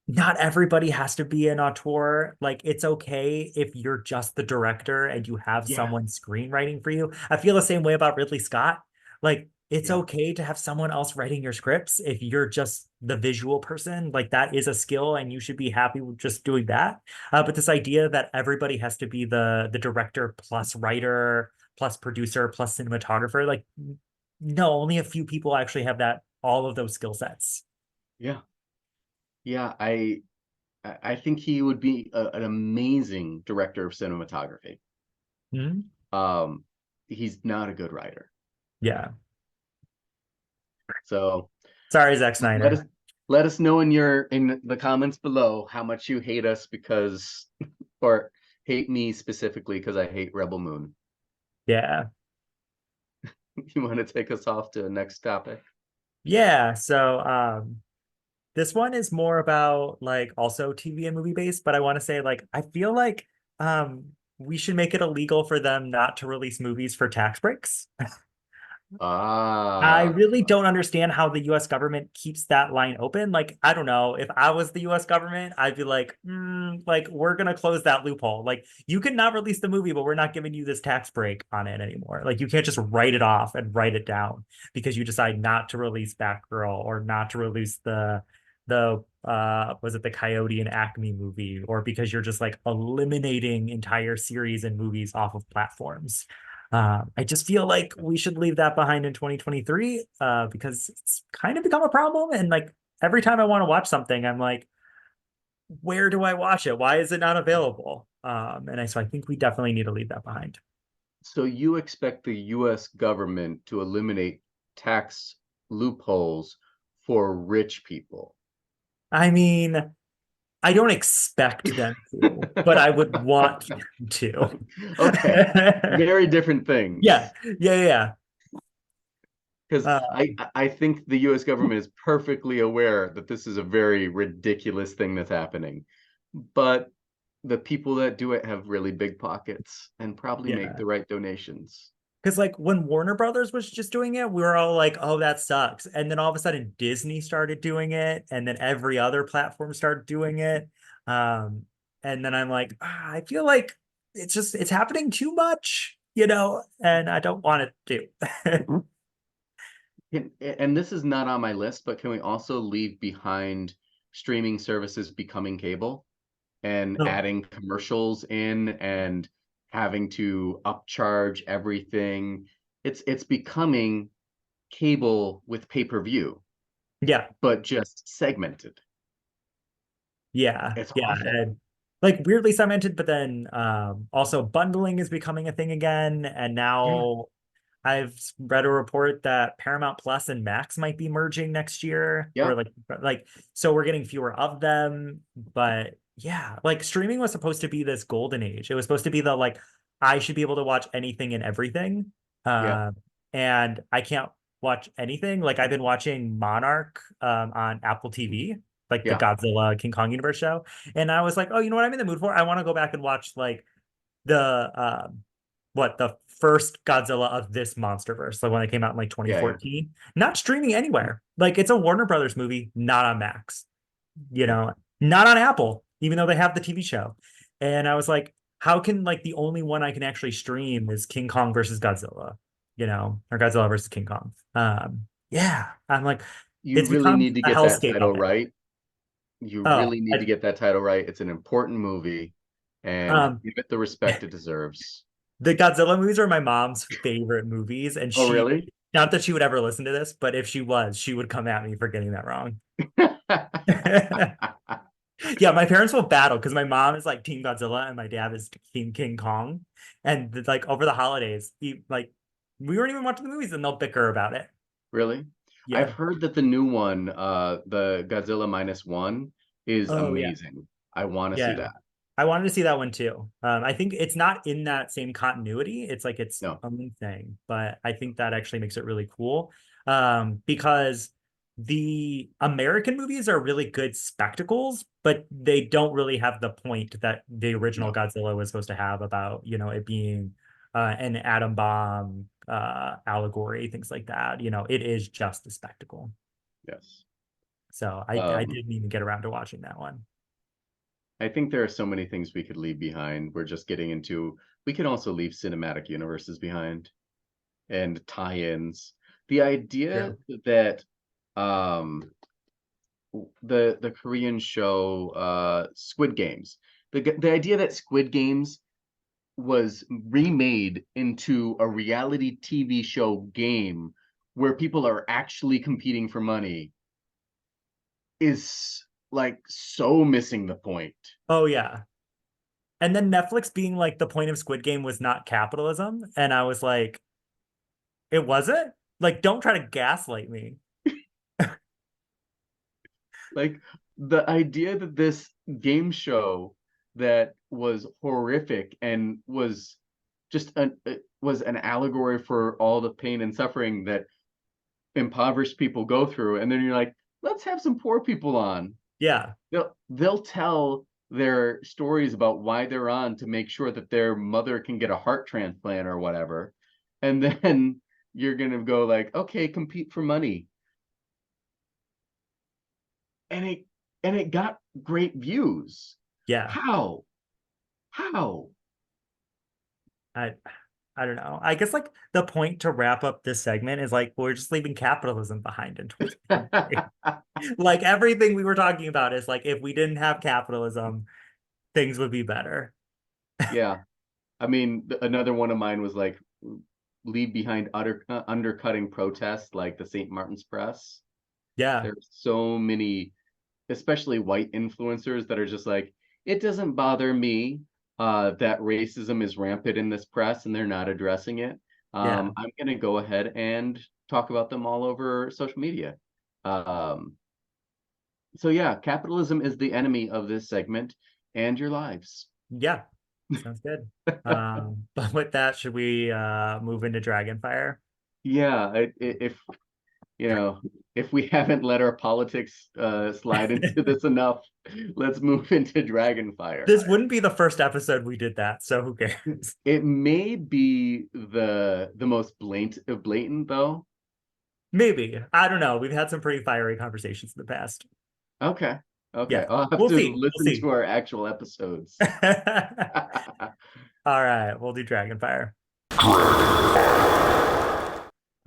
[SPEAKER 1] not everybody has to be an auteur. Like it's okay if you're just the director and you have
[SPEAKER 2] Yeah,
[SPEAKER 1] someone screenwriting for you. I feel the same way about Ridley Scott. Like it's
[SPEAKER 2] yeah,
[SPEAKER 1] okay to have someone else writing your scripts if you're just the visual person. Like that is a skill and you should be happy with just doing that. But this idea that everybody has to be the director plus writer plus producer plus cinematographer, like no, only a few people actually have that all of those skill sets.
[SPEAKER 2] yeah, yeah. I think he would be an amazing director of cinematography.
[SPEAKER 1] Mhm.
[SPEAKER 2] Um, he's not a good writer.
[SPEAKER 1] Yeah.
[SPEAKER 2] So
[SPEAKER 1] Sorry, Zack
[SPEAKER 2] let us
[SPEAKER 1] Snyder.
[SPEAKER 2] let us know in the comments below how much you hate us because or hate me specifically because I hate Rebel Moon.
[SPEAKER 1] Yeah.
[SPEAKER 2] You want to take us off to the next topic?
[SPEAKER 1] Yeah. So this one is more about like also TV and movie based, but I want to say like I feel like we should make it illegal for them not to release movies for tax breaks. I
[SPEAKER 2] Ah,
[SPEAKER 1] really don't understand how the US government keeps that line open. Like, I don't know. If I was the US government, I'd be like, like, we're gonna close that loophole. Like, you can not release the movie, but we're not giving you this tax break on it anymore. Like, you can't just write it off and write it down because you decide not to release Batgirl or not to release the was it the Coyote and Acme movie, or because you're just like eliminating entire series and movies off of platforms. I just feel like we should leave that behind in 2023 because it's kind of become a problem. And like every time I want to watch something, I'm like, where do I watch it? Why is it not available? So I think we definitely need to leave that behind.
[SPEAKER 2] so you expect the US government to eliminate tax loopholes for rich people?
[SPEAKER 1] I mean, I don't expect them to, but I would want them to.
[SPEAKER 2] Okay, very different
[SPEAKER 1] Yeah,
[SPEAKER 2] things.
[SPEAKER 1] yeah, yeah.
[SPEAKER 2] Because
[SPEAKER 1] Uh,
[SPEAKER 2] I think the US government is perfectly aware that this is a very ridiculous thing that's happening. But the people that do it have really big pockets and probably make
[SPEAKER 1] yeah.
[SPEAKER 2] the right donations.
[SPEAKER 1] Because like when Warner Brothers was just doing it, we were all like, "Oh, that sucks." And then all of a sudden, Disney started doing it, and then every other platform started doing it. Um, and then I'm like, I feel like it's happening too much, and I don't want it to.
[SPEAKER 2] And this is not on my list, but can we also leave behind streaming services becoming cable and
[SPEAKER 1] No.
[SPEAKER 2] adding commercials in and having to upcharge everything? It's becoming cable with pay-per-view,
[SPEAKER 1] Yeah,
[SPEAKER 2] but just segmented.
[SPEAKER 1] yeah,
[SPEAKER 2] It's
[SPEAKER 1] yeah,
[SPEAKER 2] awful.
[SPEAKER 1] and like weirdly segmented, but then also bundling is becoming a thing again, and
[SPEAKER 2] Yeah.
[SPEAKER 1] now I've read a report that Paramount Plus and Max might be merging next year, or
[SPEAKER 2] Yep.
[SPEAKER 1] like so we're getting fewer of them. But yeah, like streaming was supposed to be this golden age. It was supposed to be the like I should be able to watch anything and everything.
[SPEAKER 2] Yeah.
[SPEAKER 1] Uh, and I can't watch anything. Like I've been watching Monarch on Apple TV, like the
[SPEAKER 2] Yeah.
[SPEAKER 1] Godzilla King Kong universe show. And I was like, oh, you know what I'm in the mood for? I want to go back and watch like the the first Godzilla of this MonsterVerse, like when it came out in like
[SPEAKER 2] Yeah. Yeah.
[SPEAKER 1] 2014, not streaming anywhere. Like it's a Warner Brothers movie, not on Max, you
[SPEAKER 2] Yeah.
[SPEAKER 1] know, not on Apple, even though they have the TV show. And I was like, how can like the only one I can actually stream is King Kong versus Godzilla, or Godzilla versus King Kong. Yeah, I'm like,
[SPEAKER 2] You
[SPEAKER 1] it's
[SPEAKER 2] really
[SPEAKER 1] become
[SPEAKER 2] need to
[SPEAKER 1] a
[SPEAKER 2] get that
[SPEAKER 1] hellscape
[SPEAKER 2] title
[SPEAKER 1] up there.
[SPEAKER 2] right. You
[SPEAKER 1] Oh,
[SPEAKER 2] really need to get that title right. It's an important movie and
[SPEAKER 1] um,
[SPEAKER 2] give it the respect it deserves.
[SPEAKER 1] the Godzilla movies are my mom's favorite movies, and
[SPEAKER 2] Oh, really?
[SPEAKER 1] not that she would ever listen to this, but if she was, she would come at me for getting that wrong. Yeah, my parents will battle because my mom is like Team Godzilla and my dad is Team King Kong. And like over the holidays, like we weren't even watching the movies and they'll bicker about it.
[SPEAKER 2] Really? I've
[SPEAKER 1] Yeah.
[SPEAKER 2] heard that the new one, the Godzilla minus one, is
[SPEAKER 1] Oh yeah.
[SPEAKER 2] amazing. I want to see
[SPEAKER 1] Yeah.
[SPEAKER 2] that.
[SPEAKER 1] I wanted to see that one too. I think it's not in that same continuity. It's like its
[SPEAKER 2] No,
[SPEAKER 1] own thing, but I think that actually makes it really cool. Because the American movies are really good spectacles, but they don't really have the point that the original
[SPEAKER 2] no,
[SPEAKER 1] Godzilla was supposed to have about, it being an atom bomb allegory, things like that. It is just a spectacle.
[SPEAKER 2] yes.
[SPEAKER 1] So I
[SPEAKER 2] Um,
[SPEAKER 1] did mean to get around to watching that one.
[SPEAKER 2] I think there are so many things we could leave behind. We're just getting into, we can also leave cinematic universes behind and tie-ins. The idea
[SPEAKER 1] True.
[SPEAKER 2] that um the Korean show Squid Games, the idea that Squid Games was remade into a reality TV show game where people are actually competing for money is like so missing the point.
[SPEAKER 1] Oh yeah. And then Netflix being like the point of Squid Game was not capitalism. And I was like, it wasn't? Like, don't try to gaslight me.
[SPEAKER 2] Like the idea that this game show that was horrific and was an allegory for all the pain and suffering that impoverished people go through, and then you're like, let's have some poor people on.
[SPEAKER 1] Yeah.
[SPEAKER 2] They'll tell their stories about why they're on to make sure that their mother can get a heart transplant or whatever, and then you're gonna go like, okay, compete for money, and it got great views.
[SPEAKER 1] Yeah.
[SPEAKER 2] How? How?
[SPEAKER 1] I I don't know. I guess like the point to wrap up this segment is like we're just leaving capitalism behind in 2023. Like everything we were talking about is like if we didn't have capitalism, things would be better.
[SPEAKER 2] Yeah. I mean, another one of mine was like leave behind undercutting protests like the St. Martin's Press.
[SPEAKER 1] Yeah.
[SPEAKER 2] There's so many, especially white influencers that are just like, it doesn't bother me that racism is rampant in this press and they're not addressing it.
[SPEAKER 1] Yeah.
[SPEAKER 2] I'm going to go ahead and talk about them all over social media. Um, so yeah, capitalism is the enemy of this segment and your lives.
[SPEAKER 1] Yeah. Sounds good. But with that, should we move into Dragonfire?
[SPEAKER 2] Yeah, if you know, if we haven't let our politics slide into this enough, let's move into Dragonfire.
[SPEAKER 1] This wouldn't be the first episode we did that, so who cares?
[SPEAKER 2] It may be the most blatant though.
[SPEAKER 1] Maybe. I don't know. We've had some pretty fiery conversations in the past.
[SPEAKER 2] Okay. Okay.
[SPEAKER 1] Yeah.
[SPEAKER 2] I'll have
[SPEAKER 1] We'll
[SPEAKER 2] to
[SPEAKER 1] see. We'll
[SPEAKER 2] listen to
[SPEAKER 1] see.
[SPEAKER 2] our actual episodes.
[SPEAKER 1] All right, we'll do Dragonfire.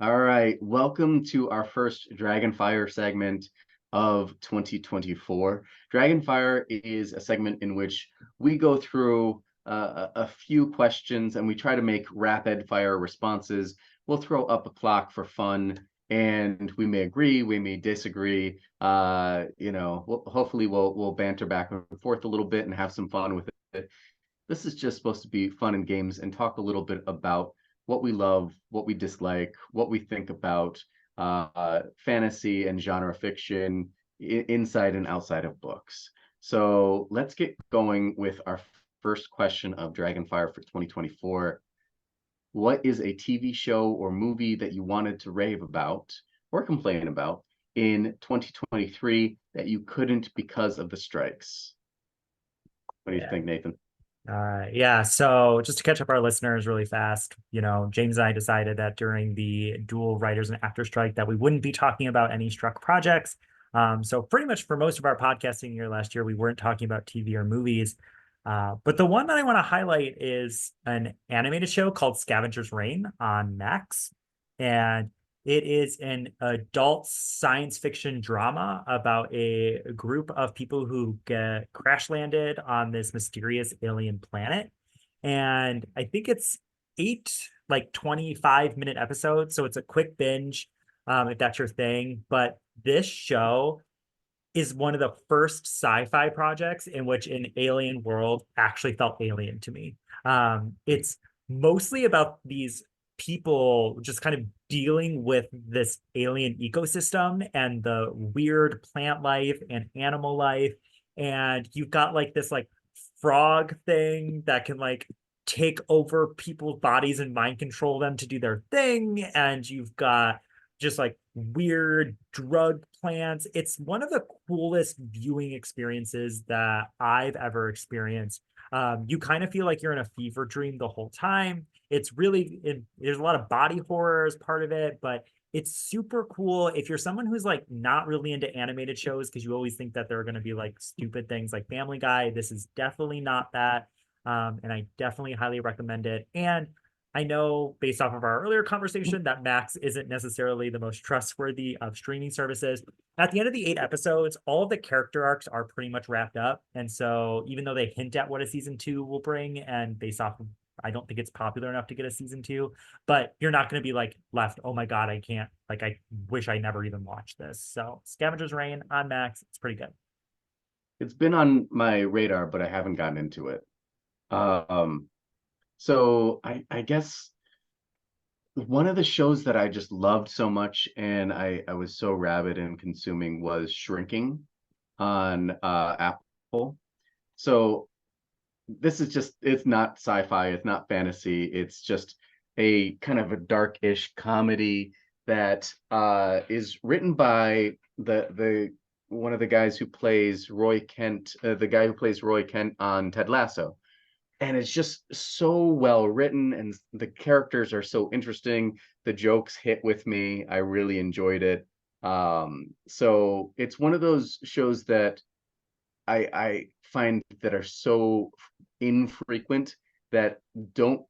[SPEAKER 2] All right. Welcome to our first Dragonfire segment of 2024. Dragonfire is a segment in which we go through a few questions and we try to make rapid fire responses. We'll throw up a clock for fun and we may agree, we may disagree. Hopefully we'll banter back and forth a little bit and have some fun with it. This is just supposed to be fun and games and talk a little bit about what we love, what we dislike, what we think about fantasy and genre fiction inside and outside of books. So let's get going with our first question of Dragonfire for 2024. What is a TV show or movie that you wanted to rave about or complain about in 2023 that you couldn't because of the strikes? What do you
[SPEAKER 1] Yeah.
[SPEAKER 2] think, Nathan?
[SPEAKER 1] Yeah. So just to catch up our listeners really fast, James and I decided that during the dual writers and actor strike that we wouldn't be talking about any struck projects. So pretty much for most of our podcasting year last year, we weren't talking about TV or movies. But the one that I want to highlight is an animated show called Scavenger's Reign on Max. And it is an adult science fiction drama about a group of people who get crash landed on this mysterious alien planet. And I think it's eight, like 25-minute episodes. So it's a quick binge, if that's your thing. But this show is one of the first sci-fi projects in which an alien world actually felt alien to me. It's mostly about these people just kind of dealing with this alien ecosystem and the weird plant life and animal life. And you've got like this like frog thing that can like take over people's bodies and mind control them to do their thing. And you've got just like weird drug plants. It's one of the coolest viewing experiences that I've ever experienced. You kind of feel like you're in a fever dream the whole time. There's a lot of body horror as part of it, but it's super cool. If you're someone who's like not really into animated shows, because you always think that they're going to be like stupid things like Family Guy, this is definitely not that. And I definitely highly recommend it. And I know based off of our earlier conversation that Max isn't necessarily the most trustworthy of streaming services. At the end of the 8 episodes, all of the character arcs are pretty much wrapped up. And so even though they hint at what a season two will bring, and based off of, I don't think it's popular enough to get a season two, but you're not going to be like left, oh my God, I can't, like, I wish I never even watched this. So Scavenger's Reign on Max, it's pretty good.
[SPEAKER 2] It's been on my radar, but I haven't gotten into it. Um, so I guess one of the shows that I just loved so much and I was so rabid in consuming was Shrinking on Apple. So this is just, it's not sci-fi, it's not fantasy, it's just a kind of a dark-ish comedy that is written by the one of the guys who plays Roy Kent, the guy who plays Roy Kent on Ted Lasso. And it's just so well written and the characters are so interesting. The jokes hit with me. I really enjoyed it. So it's one of those shows that I find that are so infrequent that don't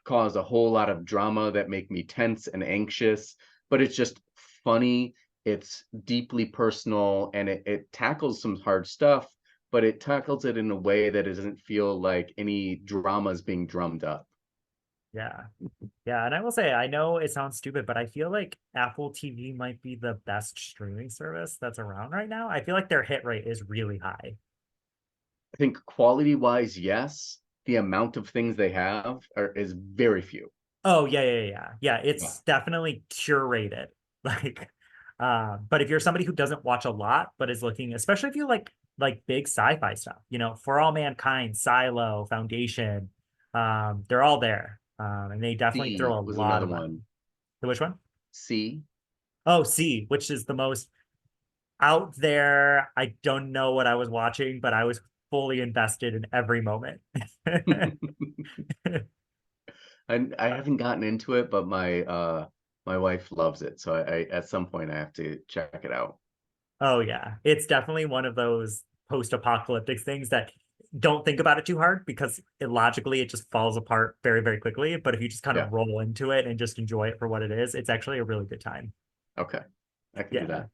[SPEAKER 2] cause a whole lot of drama that make me tense and anxious, but it's just funny. It's deeply personal and it tackles some hard stuff, but it tackles it in a way that it doesn't feel like any drama is being drummed up.
[SPEAKER 1] Yeah. Yeah. And I will say, I know it sounds stupid, but I feel like Apple TV might be the best streaming service that's around right now. I feel like their hit rate is really high.
[SPEAKER 2] I think quality wise, yes. The amount of things they have is very few.
[SPEAKER 1] Oh, yeah, yeah, yeah. Yeah,
[SPEAKER 2] Yeah.
[SPEAKER 1] it's definitely curated. Like, but if you're somebody who doesn't watch a lot, but is looking, especially if you like big sci-fi stuff, For All Mankind, Silo, Foundation, they're all there. And they definitely throw
[SPEAKER 2] C
[SPEAKER 1] a
[SPEAKER 2] was
[SPEAKER 1] lot
[SPEAKER 2] another
[SPEAKER 1] of money.
[SPEAKER 2] one.
[SPEAKER 1] So which one?
[SPEAKER 2] C.
[SPEAKER 1] Oh, C, which is the most out there. I don't know what I was watching, but I was fully invested in every moment.
[SPEAKER 2] I haven't gotten into it, but my wife loves it, so I at some point I have to check it out.
[SPEAKER 1] Oh yeah, it's definitely one of those post-apocalyptic things that don't think about it too hard because logically it just falls apart very, very quickly. But if you just kind
[SPEAKER 2] Yeah.
[SPEAKER 1] of roll into it and just enjoy it for what it is, it's actually a really good time.
[SPEAKER 2] Okay. I can do
[SPEAKER 1] Yeah.
[SPEAKER 2] that.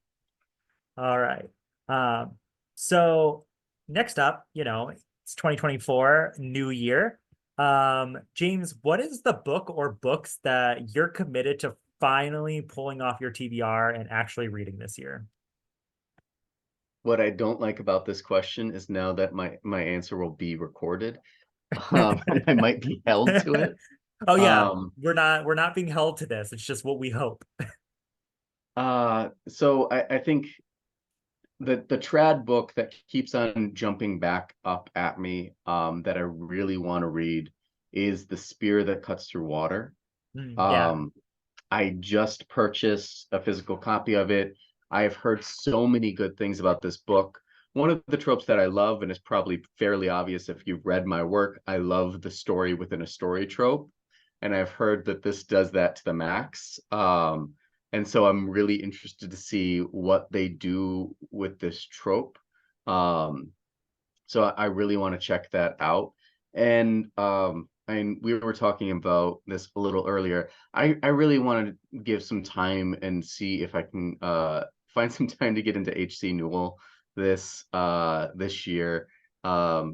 [SPEAKER 1] All right. Um, so next up, it's 2024, new year. James, what is the book or books that you're committed to finally pulling off your TBR and actually reading this year?
[SPEAKER 2] What I don't like about this question is now that my answer will be recorded, and I might be held to it.
[SPEAKER 1] Oh yeah,
[SPEAKER 2] Um,
[SPEAKER 1] we're not being held to this. It's just what we hope.
[SPEAKER 2] so I think the trad book that keeps on jumping back up at me, that I really want to read is The Spear That Cuts Through Water.
[SPEAKER 1] Yeah.
[SPEAKER 2] Um, I just purchased a physical copy of it. I have heard so many good things about this book. One of the tropes that I love, and it's probably fairly obvious if you've read my work, I love the story within a story trope. And I've heard that this does that to the max. And so I'm really interested to see what they do with this trope. Um, so I really want to check that out. And we were talking about this a little earlier. I really want to give some time and see if I can find some time to get into H.C. Newell this year.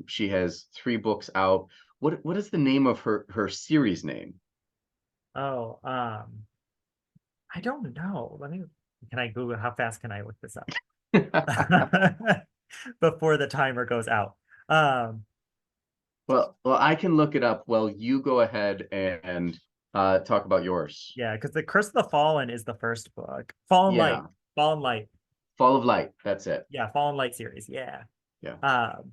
[SPEAKER 2] She has 3 books out. What is the name of her series name?
[SPEAKER 1] Oh, I don't know. Can I Google how fast can I look this up? Before the timer goes out. Um,
[SPEAKER 2] Well, I can look it up. Well, you go ahead and talk about yours.
[SPEAKER 1] yeah, because the Curse of the Fallen is the first book. Fallen Light.
[SPEAKER 2] Yeah,
[SPEAKER 1] Fallen Light.
[SPEAKER 2] Fall of Light. That's it.
[SPEAKER 1] Yeah, Fallen Light series. Yeah.
[SPEAKER 2] Yeah.
[SPEAKER 1] Um,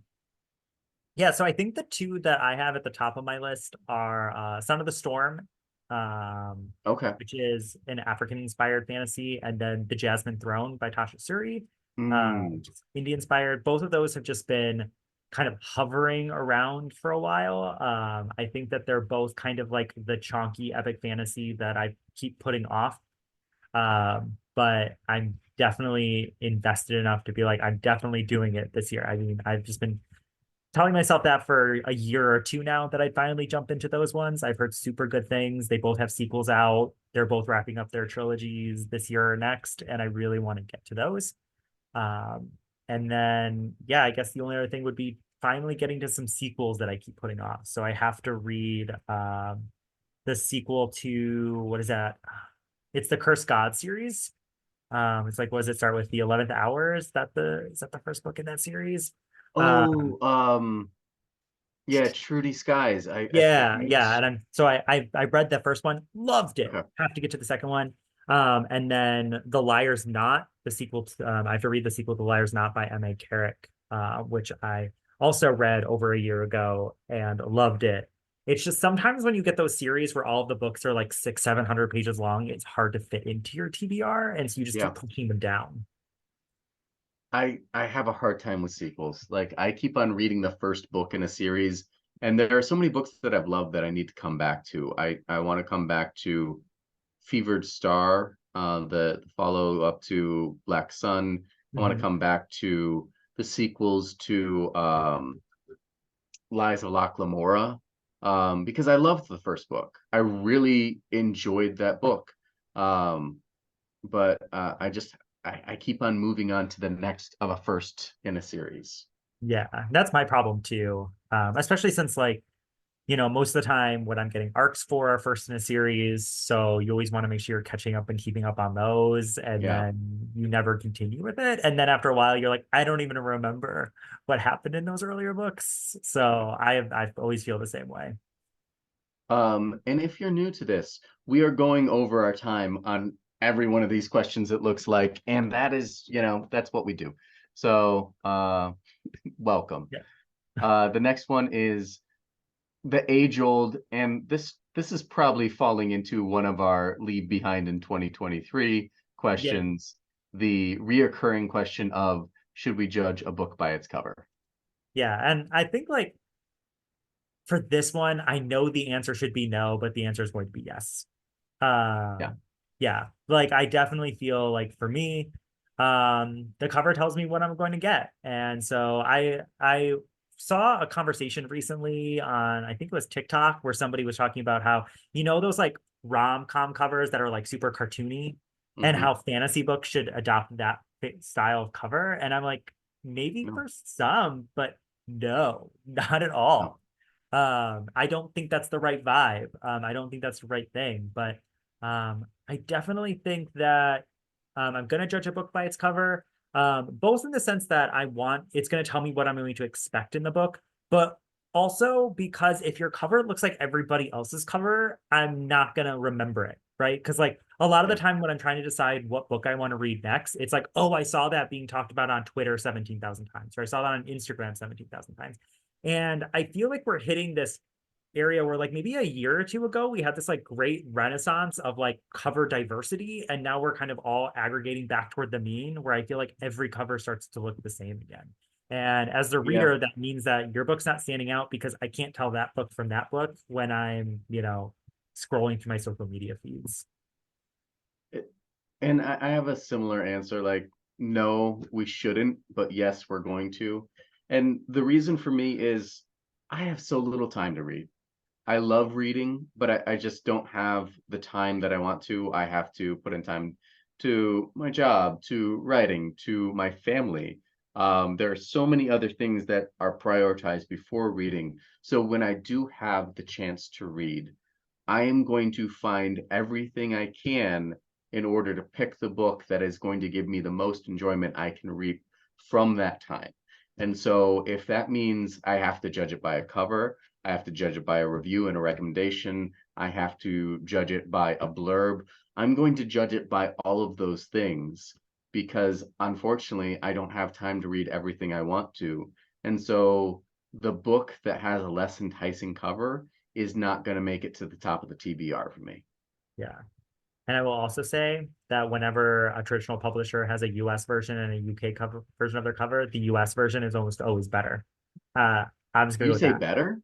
[SPEAKER 1] yeah, so I think the two that I have at the top of my list are Son of the Storm, um,
[SPEAKER 2] Okay.
[SPEAKER 1] which is an African-inspired fantasy, and then The Jasmine Throne by Tasha Suri,
[SPEAKER 2] Mm,
[SPEAKER 1] which is Indian-inspired. Both of those have just been kind of hovering around for a while. I think that they're both kind of like the chonky epic fantasy that I keep putting off. But I'm definitely invested enough to be like, I'm definitely doing it this year. I mean, I've just been telling myself that for a year or two now that I'd finally jump into those ones. I've heard super good things. They both have sequels out. They're both wrapping up their trilogies this year or next, and I really want to get to those. Um, and then, yeah, I guess the only other thing would be finally getting to some sequels that I keep putting off. So I have to read the sequel to what is that? It's the Cursed God series. It's like, what does it start with? The 11th Hour? Is that the first book in that series? Um,
[SPEAKER 2] oh, yeah, Trudy Skies. I
[SPEAKER 1] Yeah,
[SPEAKER 2] forget.
[SPEAKER 1] yeah, and I read the first one, loved it.
[SPEAKER 2] Okay.
[SPEAKER 1] Have to get to the second one. And then The Liar's Knot, the sequel to I have to read the sequel to The Liar's Knot by M.A. Carrick, which I also read over a year ago and loved it. It's just sometimes when you get those series where all of the books are like 700 pages long, it's hard to fit into your TBR, and so you just keep
[SPEAKER 2] Yeah.
[SPEAKER 1] pushing them down.
[SPEAKER 2] I have a hard time with sequels. Like I keep on reading the first book in a series, and there are so many books that I've loved that I need to come back to. I want to come back to Fevered Star, the follow up to Black Sun. I want to
[SPEAKER 1] Mhm.
[SPEAKER 2] come back to the sequels to Lies of Locke Lamora, because I loved the first book. I really enjoyed that book. Um, but I keep on moving on to the next of a first in a series.
[SPEAKER 1] Yeah, that's my problem too. Especially since like most of the time what I'm getting arcs for are first in a series. So you always want to make sure you're catching up and keeping up on those. And
[SPEAKER 2] Yeah.
[SPEAKER 1] then you never continue with it. And then after a while, you're like, I don't even remember what happened in those earlier books. So I always feel the same way.
[SPEAKER 2] And if you're new to this, we are going over our time on every one of these questions, it looks like, and that is, that's what we do. So, welcome.
[SPEAKER 1] Yeah.
[SPEAKER 2] The next one is the age old, and this is probably falling into one of our leave behind in 2023
[SPEAKER 1] Yeah.
[SPEAKER 2] questions, the reoccurring question of should we judge a book by its cover?
[SPEAKER 1] Yeah. And I think like for this one, I know the answer should be no, but the answer is going to be yes.
[SPEAKER 2] Yeah,
[SPEAKER 1] Um, yeah, like I definitely feel like for me, the cover tells me what I'm going to get. And so I saw a conversation recently on I think it was TikTok where somebody was talking about how those like rom-com covers that are like super cartoony and
[SPEAKER 2] hmm
[SPEAKER 1] how fantasy books should adopt that style of cover. And I'm like, maybe
[SPEAKER 2] no,
[SPEAKER 1] for some, but no, not at all.
[SPEAKER 2] no.
[SPEAKER 1] I don't think that's the right vibe. I don't think that's the right thing, but I definitely think that I'm going to judge a book by its cover, both in the sense that I want it's going to tell me what I'm going to expect in the book, but also because if your cover looks like everybody else's cover, I'm not gonna remember it, right? Because like a lot of the
[SPEAKER 2] Yeah.
[SPEAKER 1] time when I'm trying to decide what book I want to read next, it's like, oh, I saw that being talked about on Twitter 17,000 times, or I saw that on Instagram 17,000 times. And I feel like we're hitting this area where like maybe a year or two ago we had this like great renaissance of like cover diversity, and now we're kind of all aggregating back toward the mean, where I feel like every cover starts to look the same again. And as the
[SPEAKER 2] Yeah.
[SPEAKER 1] reader, that means that your book's not standing out because I can't tell that book from that book when I'm, scrolling through my social media feeds.
[SPEAKER 2] And I have a similar answer, like, no, we shouldn't, but yes, we're going to. And the reason for me is I have so little time to read. I love reading, but I just don't have the time that I want to. I have to put in time to my job, to writing, to my family. There are so many other things that are prioritized before reading. So when I do have the chance to read, I am going to find everything I can in order to pick the book that is going to give me the most enjoyment I can reap from that time. And so if that means I have to judge it by a cover, I have to judge it by a review and a recommendation, I have to judge it by a blurb, I'm going to judge it by all of those things because unfortunately I don't have time to read everything I want to. And so the book that has a less enticing cover is not going to make it to the top of the TBR for me.
[SPEAKER 1] Yeah. And I will also say that whenever a traditional publisher has a US version and a UK cover version of their cover, the US version is almost always better. Uh, I'm just gonna
[SPEAKER 2] You
[SPEAKER 1] go with
[SPEAKER 2] say
[SPEAKER 1] that.
[SPEAKER 2] better?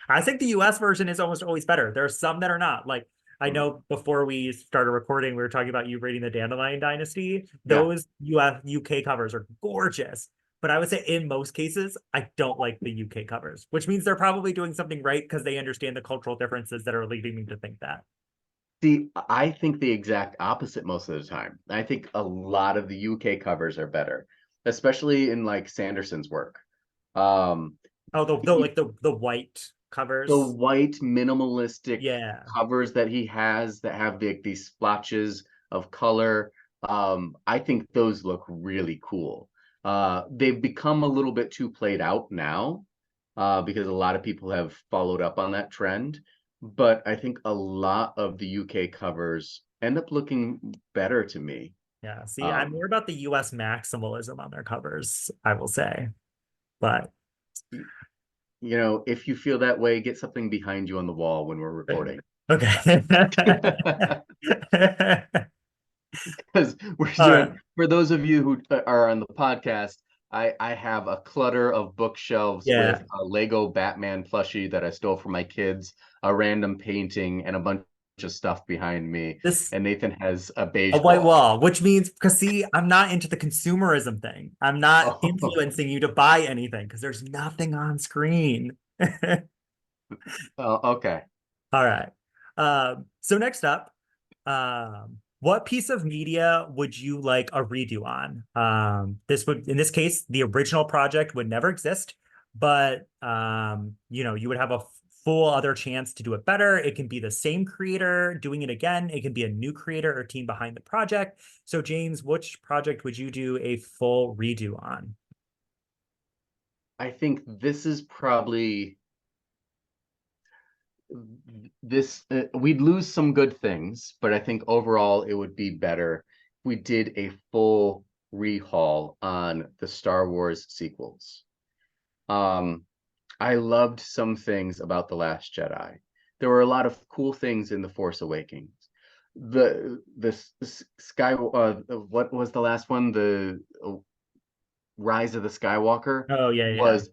[SPEAKER 1] I think the US version is almost always better. There are some that are not. Like I
[SPEAKER 2] Hmm.
[SPEAKER 1] know before we started recording, we were talking about you reading the Dandelion Dynasty.
[SPEAKER 2] Yeah.
[SPEAKER 1] Those US UK covers are gorgeous. But I would say in most cases, I don't like the UK covers, which means they're probably doing something right because they understand the cultural differences that are leading me to think that.
[SPEAKER 2] See, I think the exact opposite most of the time. I think a lot of the UK covers are better, especially in like Sanderson's work. Um,
[SPEAKER 1] Oh, the like the white
[SPEAKER 2] the
[SPEAKER 1] covers.
[SPEAKER 2] white minimalistic
[SPEAKER 1] Yeah.
[SPEAKER 2] covers that he has that have these splotches of color, I think those look really cool. They've become a little bit too played out now, because a lot of people have followed up on that trend, but I think a lot of the UK covers end up looking better to me.
[SPEAKER 1] Yeah. See, I'm
[SPEAKER 2] um
[SPEAKER 1] more about the US maximalism on their covers, I will say. But
[SPEAKER 2] if you feel that way, get something behind you on the wall when we're recording.
[SPEAKER 1] okay.
[SPEAKER 2] Because we're
[SPEAKER 1] All
[SPEAKER 2] doing,
[SPEAKER 1] right.
[SPEAKER 2] for those of you who are on the podcast, I have a clutter of bookshelves
[SPEAKER 1] Yeah.
[SPEAKER 2] with a Lego Batman plushie that I stole from my kids, a random painting, and a bunch of stuff behind me.
[SPEAKER 1] This
[SPEAKER 2] And Nathan has a
[SPEAKER 1] a
[SPEAKER 2] beige
[SPEAKER 1] white
[SPEAKER 2] wall.
[SPEAKER 1] wall, which means because see, I'm not into the consumerism thing. I'm not
[SPEAKER 2] Oh,
[SPEAKER 1] influencing you to buy anything because there's nothing on screen.
[SPEAKER 2] oh, okay.
[SPEAKER 1] All right. So next up, what piece of media would you like a redo on? This would, in this case, the original project would never exist, but you would have a full other chance to do it better. It can be the same creator doing it again. It can be a new creator or team behind the project. So, James, which project would you do a full redo on?
[SPEAKER 2] I think this is probably this we'd lose some good things, but I think overall it would be better if we did a full rehaul on the Star Wars sequels. Um, I loved some things about The Last Jedi. There were a lot of cool things in The Force Awakens. The Sky what was the last one? The Rise of the Skywalker
[SPEAKER 1] Oh, yeah, yeah.
[SPEAKER 2] was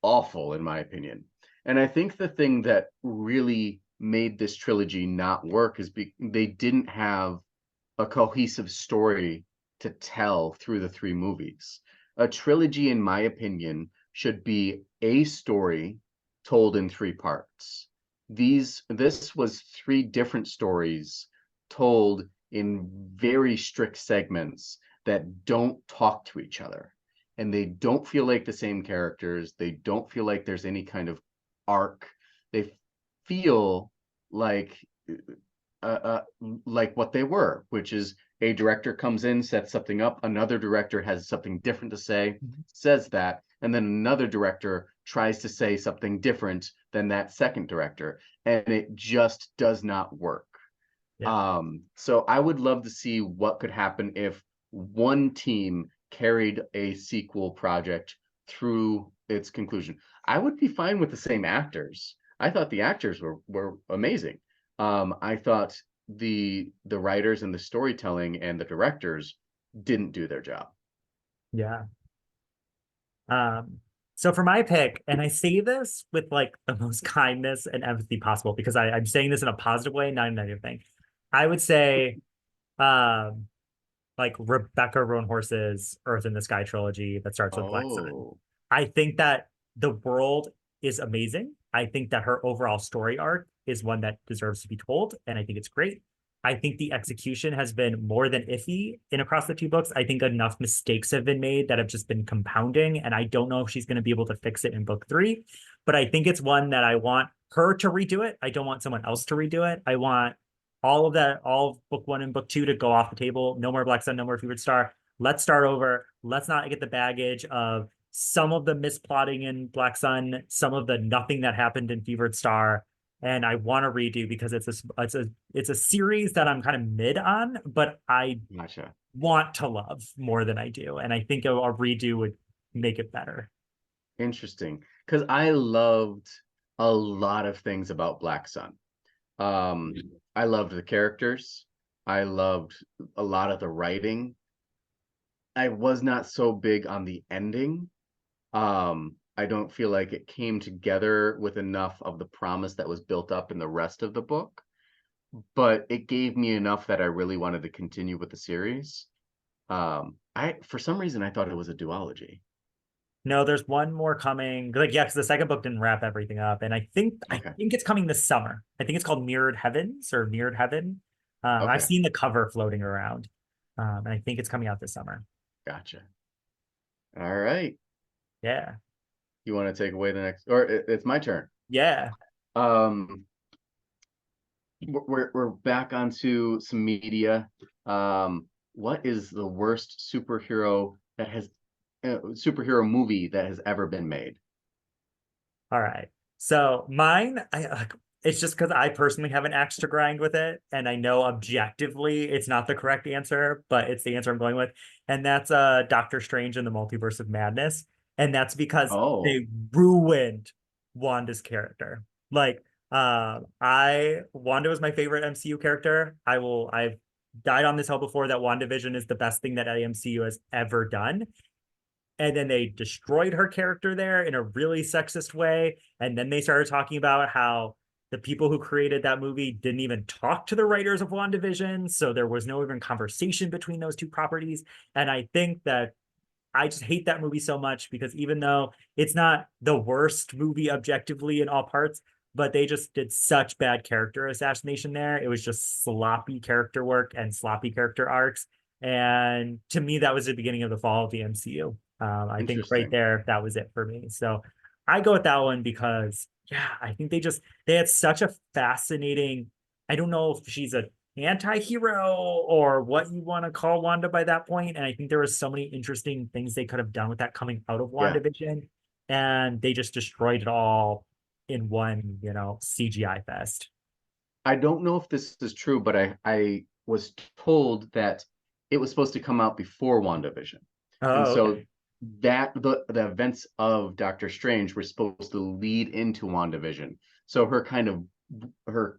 [SPEAKER 2] awful in my opinion. And I think the thing that really made this trilogy not work is they didn't have a cohesive story to tell through the three movies. A trilogy, in my opinion, should be a story told in three parts. This was three different stories told in very strict segments that don't talk to each other. And they don't feel like the same characters. They don't feel like there's any kind of arc. They feel like like what they were, which is a director comes in, sets something up, another director has something different to say,
[SPEAKER 1] Mhm.
[SPEAKER 2] says that, and then another director tries to say something different than that second director, and it just does not work.
[SPEAKER 1] Yeah.
[SPEAKER 2] So I would love to see what could happen if one team carried a sequel project through its conclusion. I would be fine with the same actors. I thought the actors were amazing. I thought the writers and the storytelling and the directors didn't do their job.
[SPEAKER 1] Yeah. Um, so for my pick, and I say this with like the most kindness and empathy possible because I'm saying this in a positive way, not a negative thing. I would say um like Rebecca Roanhorse's Earth in the Sky trilogy that starts with Black Sun.
[SPEAKER 2] Oh,
[SPEAKER 1] I think that the world is amazing. I think that her overall story arc is one that deserves to be told, and I think it's great. I think the execution has been more than iffy in across the two books. I think enough mistakes have been made that have just been compounding, and I don't know if she's going to be able to fix it in book three. But I think it's one that I want her to redo it. I don't want someone else to redo it. I want all of that, all of book one and book two to go off the table. No more Black Sun, no more Fevered Star. Let's start over. Let's not get the baggage of some of the misplotting in Black Sun, some of the nothing that happened in Fevered Star. And I want to redo because it's a series that I'm kind of mid on, but I
[SPEAKER 2] gotcha.
[SPEAKER 1] want to love more than I do. And I think a redo would make it better.
[SPEAKER 2] Interesting. Because I loved a lot of things about Black Sun. Um, I loved the characters. I loved a lot of the writing. I was not so big on the ending. I don't feel like it came together with enough of the promise that was built up in the rest of the book, but it gave me enough that I really wanted to continue with the series. I for some reason I thought it was a duology.
[SPEAKER 1] No, there's one more coming. Like, yeah, because the second book didn't wrap everything up, and I
[SPEAKER 2] Okay.
[SPEAKER 1] think it's coming this summer. I think it's called Mirrored Heavens or Mirrored Heaven. I've
[SPEAKER 2] Okay.
[SPEAKER 1] seen the cover floating around, and I think it's coming out this summer.
[SPEAKER 2] Gotcha. All right.
[SPEAKER 1] Yeah,
[SPEAKER 2] You want to take away the next, or it's my turn.
[SPEAKER 1] yeah.
[SPEAKER 2] Um, we're back onto some media. What is the worst superhero movie that has ever been made?
[SPEAKER 1] All right. So mine, I like it's just because I personally have an axe to grind with it, and I know objectively it's not the correct answer, but it's the answer I'm going with, and that's Doctor Strange in the Multiverse of Madness, and that's because
[SPEAKER 2] Oh,
[SPEAKER 1] they ruined Wanda's character. Like, I Wanda was my favorite MCU character. I've died on this hill before that WandaVision is the best thing that MCU has ever done, and then they destroyed her character there in a really sexist way. And then they started talking about how the people who created that movie didn't even talk to the writers of WandaVision. So there was no even conversation between those two properties. And I think that I just hate that movie so much because even though it's not the worst movie objectively in all parts, but they just did such bad character assassination there. It was just sloppy character work and sloppy character arcs. And to me, that was the beginning of the fall of the MCU. I think right
[SPEAKER 2] interesting.
[SPEAKER 1] there, that was it for me. So I go with that one because, yeah, I think they had such a fascinating. I don't know if she's a anti-hero or what you want to call Wanda by that point. And I think there was so many interesting things they could have done with that coming out of
[SPEAKER 2] Yeah.
[SPEAKER 1] WandaVision. And they just destroyed it all in one, CGI fest.
[SPEAKER 2] I don't know if this is true, but I was told that it was supposed to come out before WandaVision. And
[SPEAKER 1] Oh,
[SPEAKER 2] so
[SPEAKER 1] okay.
[SPEAKER 2] that the events of Doctor Strange were supposed to lead into WandaVision. So her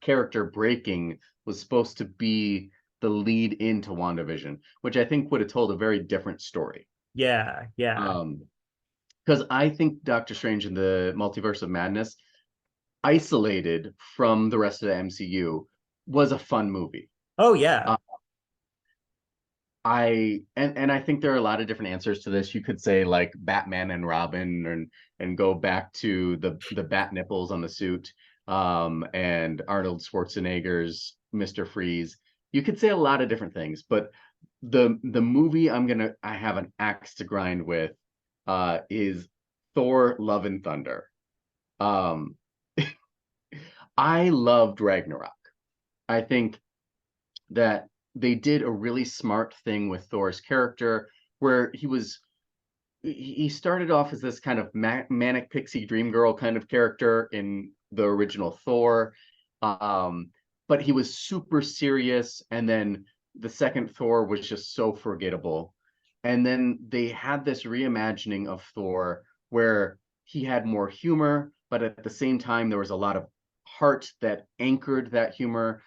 [SPEAKER 2] character breaking was supposed to be the lead into WandaVision, which I think would have told a very different story.
[SPEAKER 1] Yeah, yeah.
[SPEAKER 2] Um, because I think Doctor Strange in the Multiverse of Madness, isolated from the rest of the MCU, was a fun movie.
[SPEAKER 1] Oh, yeah.
[SPEAKER 2] Uh, and I think there are a lot of different answers to this. You could say like Batman and Robin, and go back to the bat nipples on the suit, and Arnold Schwarzenegger's Mr. Freeze. You could say a lot of different things, but the movie I have an axe to grind with is Thor: Love and Thunder. Um, I loved Ragnarok. I think that they did a really smart thing with Thor's character where he was he started off as this kind of manic pixie dream girl kind of character in the original Thor. Um, but he was super serious, and then the second Thor was just so forgettable. And then they had this reimagining of Thor where he had more humor, but at the same time there was a lot of heart that anchored that humor.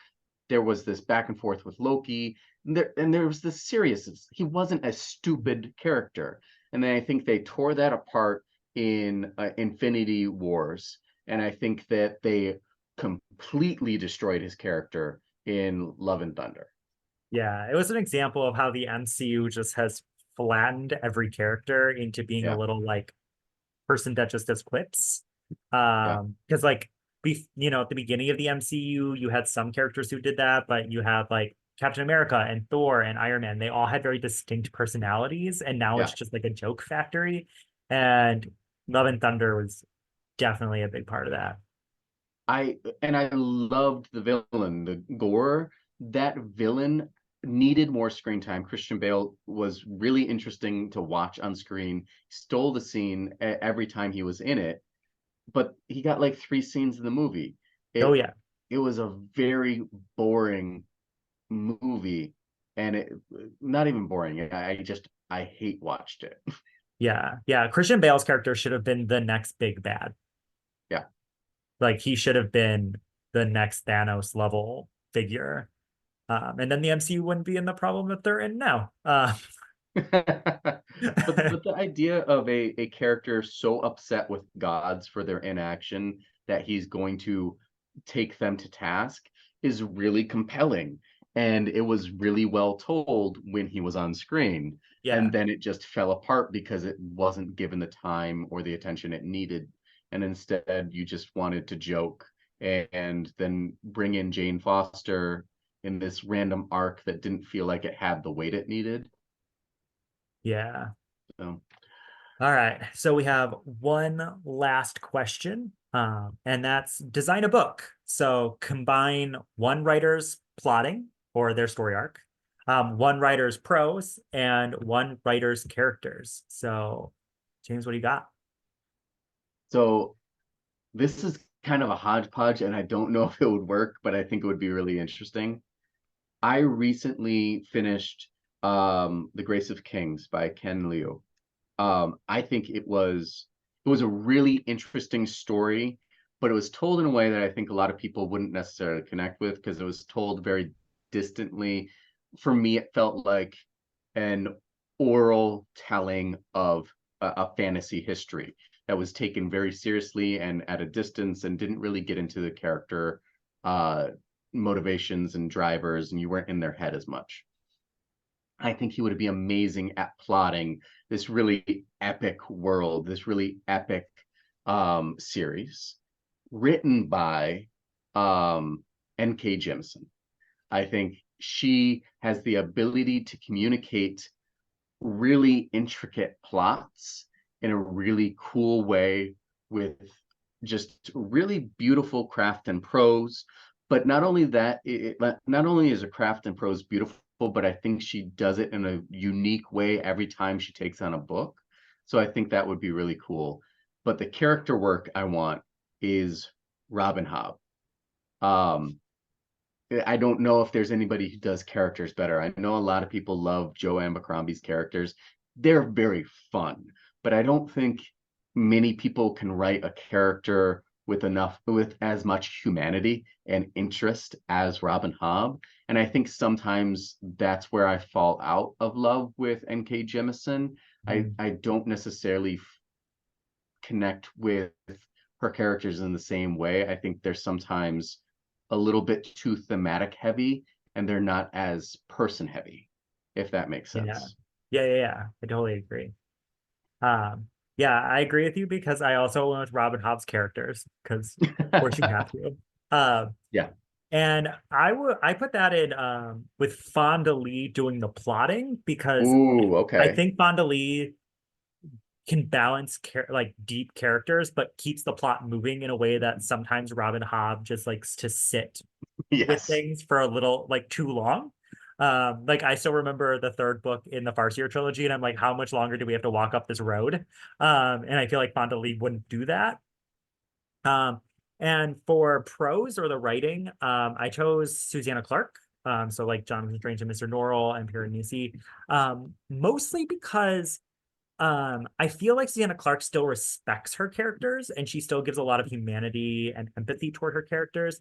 [SPEAKER 2] There was this back and forth with Loki, and there was this seriousness. He wasn't a stupid character. And then I think they tore that apart in Infinity Wars, and I think that they completely destroyed his character in Love and Thunder.
[SPEAKER 1] Yeah, it was an example of how the MCU just has flattened every character into being a
[SPEAKER 2] Yeah,
[SPEAKER 1] little like person that just does quips.
[SPEAKER 2] yeah,
[SPEAKER 1] Because like at the beginning of the MCU, you had some characters who did that, but you had like Captain America and Thor and Iron Man. They all had very distinct personalities, and now
[SPEAKER 2] yeah.
[SPEAKER 1] it's just like a joke factory. And Love and Thunder was definitely a big part of that.
[SPEAKER 2] I loved the villain, the Gore. That villain needed more screen time. Christian Bale was really interesting to watch on screen. Stole the scene every time he was in it, but he got like 3 scenes in the movie.
[SPEAKER 1] Oh
[SPEAKER 2] It
[SPEAKER 1] yeah.
[SPEAKER 2] it was a very boring movie, and it not even boring. I hate watched it.
[SPEAKER 1] Yeah. Yeah. Christian Bale's character should have been the next big bad.
[SPEAKER 2] Yeah.
[SPEAKER 1] Like he should have been the next Thanos level figure. And then the MCU wouldn't be in the problem that they're in now.
[SPEAKER 2] But the idea of a character so upset with gods for their inaction that he's going to take them to task is really compelling. And it was really well told when he was on screen.
[SPEAKER 1] Yeah.
[SPEAKER 2] And then it just fell apart because it wasn't given the time or the attention it needed. And instead, you just wanted to joke and then bring in Jane Foster in this random arc that didn't feel like it had the weight it needed.
[SPEAKER 1] Yeah.
[SPEAKER 2] So.
[SPEAKER 1] All right. So we have one last question, and that's design a book. So combine one writer's plotting or their story arc, one writer's prose, and one writer's characters. So, James, what do you got?
[SPEAKER 2] So this is kind of a hodgepodge, and I don't know if it would work, but I think it would be really interesting. I recently finished The Grace of Kings by Ken Liu. I think it was a really interesting story, but it was told in a way that I think a lot of people wouldn't necessarily connect with because it was told very distantly. For me, it felt like an oral telling of a fantasy history that was taken very seriously and at a distance and didn't really get into the character uh, motivations and drivers, and you weren't in their head as much. I think he would be amazing at plotting this really epic world, this really epic series written by N.K. Jemisin. I think she has the ability to communicate really intricate plots in a really cool way with just really beautiful craft and prose. But not only that, not only is a craft and prose beautiful, but I think she does it in a unique way every time she takes on a book. So I think that would be really cool. But the character work I want is Robin Hobb. Um, I don't know if there's anybody who does characters better. I know a lot of people love Joe Abercrombie's characters. They're very fun, but I don't think many people can write a character with as much humanity and interest as Robin Hobb. And I think sometimes that's where I fall out of love with N.K. Jemisin. I don't necessarily connect with her characters in the same way. I think they're sometimes a little bit too thematic heavy and they're not as person heavy, if that makes
[SPEAKER 1] Yeah.
[SPEAKER 2] sense.
[SPEAKER 1] Yeah. I totally agree. Um, yeah, I agree with you because I also went with Robin Hobb's characters because of course you have to. Um,
[SPEAKER 2] Yeah.
[SPEAKER 1] and I put that in with Fonda Lee doing the plotting because
[SPEAKER 2] Ooh,
[SPEAKER 1] I
[SPEAKER 2] okay.
[SPEAKER 1] think Fonda Lee can balance like deep characters, but keeps the plot moving in a way that sometimes Robin Hobb just likes to sit with
[SPEAKER 2] Yes.
[SPEAKER 1] things for a little like too long. Like I still remember the third book in the Farseer trilogy, and I'm like, how much longer do we have to walk up this road? And I feel like Fonda Lee wouldn't do that. Um, and for prose or the writing, I chose Susanna Clark. So like Jonathan Strange and Mr. Norrell and Piranesi, mostly because I feel like Susanna Clark still respects her characters and she still gives a lot of humanity and empathy toward her characters.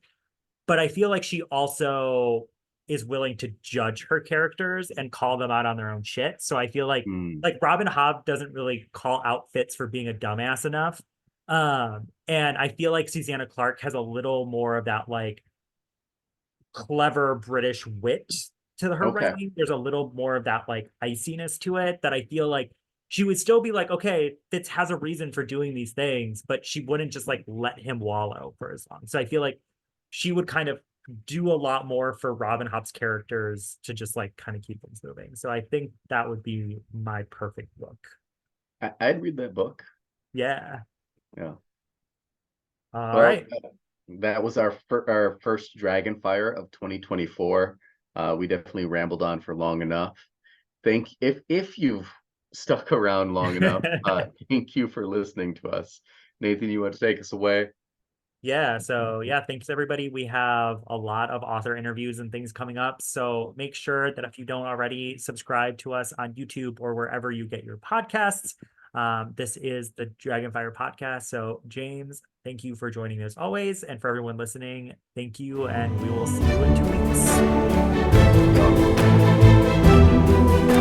[SPEAKER 1] But I feel like she also is willing to judge her characters and call them out on their own shit. So I feel
[SPEAKER 2] Mm,
[SPEAKER 1] like Robin Hobb doesn't really call out Fitz for being a dumbass enough. And I feel like Susanna Clark has a little more of that like clever British wit to her
[SPEAKER 2] okay.
[SPEAKER 1] writing. There's a little more of that like iciness to it that I feel like she would still be like, okay, Fitz has a reason for doing these things, but she wouldn't just like let him wallow for as long. So I feel like she would kind of do a lot more for Robin Hobb's characters to just like kind of keep things moving. So I think that would be my perfect book.
[SPEAKER 2] I'd read that book.
[SPEAKER 1] Yeah.
[SPEAKER 2] Yeah.
[SPEAKER 1] All
[SPEAKER 2] Well,
[SPEAKER 1] right.
[SPEAKER 2] that was our first Dragonfire of 2024. We definitely rambled on for long enough. If you've stuck around long enough, thank you for listening to us. Nathan, you want to take us away?
[SPEAKER 1] Yeah, so yeah, thanks everybody. We have a lot of author interviews and things coming up. So make sure that if you don't already, subscribe to us on YouTube or wherever you get your podcasts. This is the Dragonfire podcast. So, James, thank you for joining us always. And for everyone listening, thank you. And we will see you in 2 weeks.
[SPEAKER 2] Thank you all.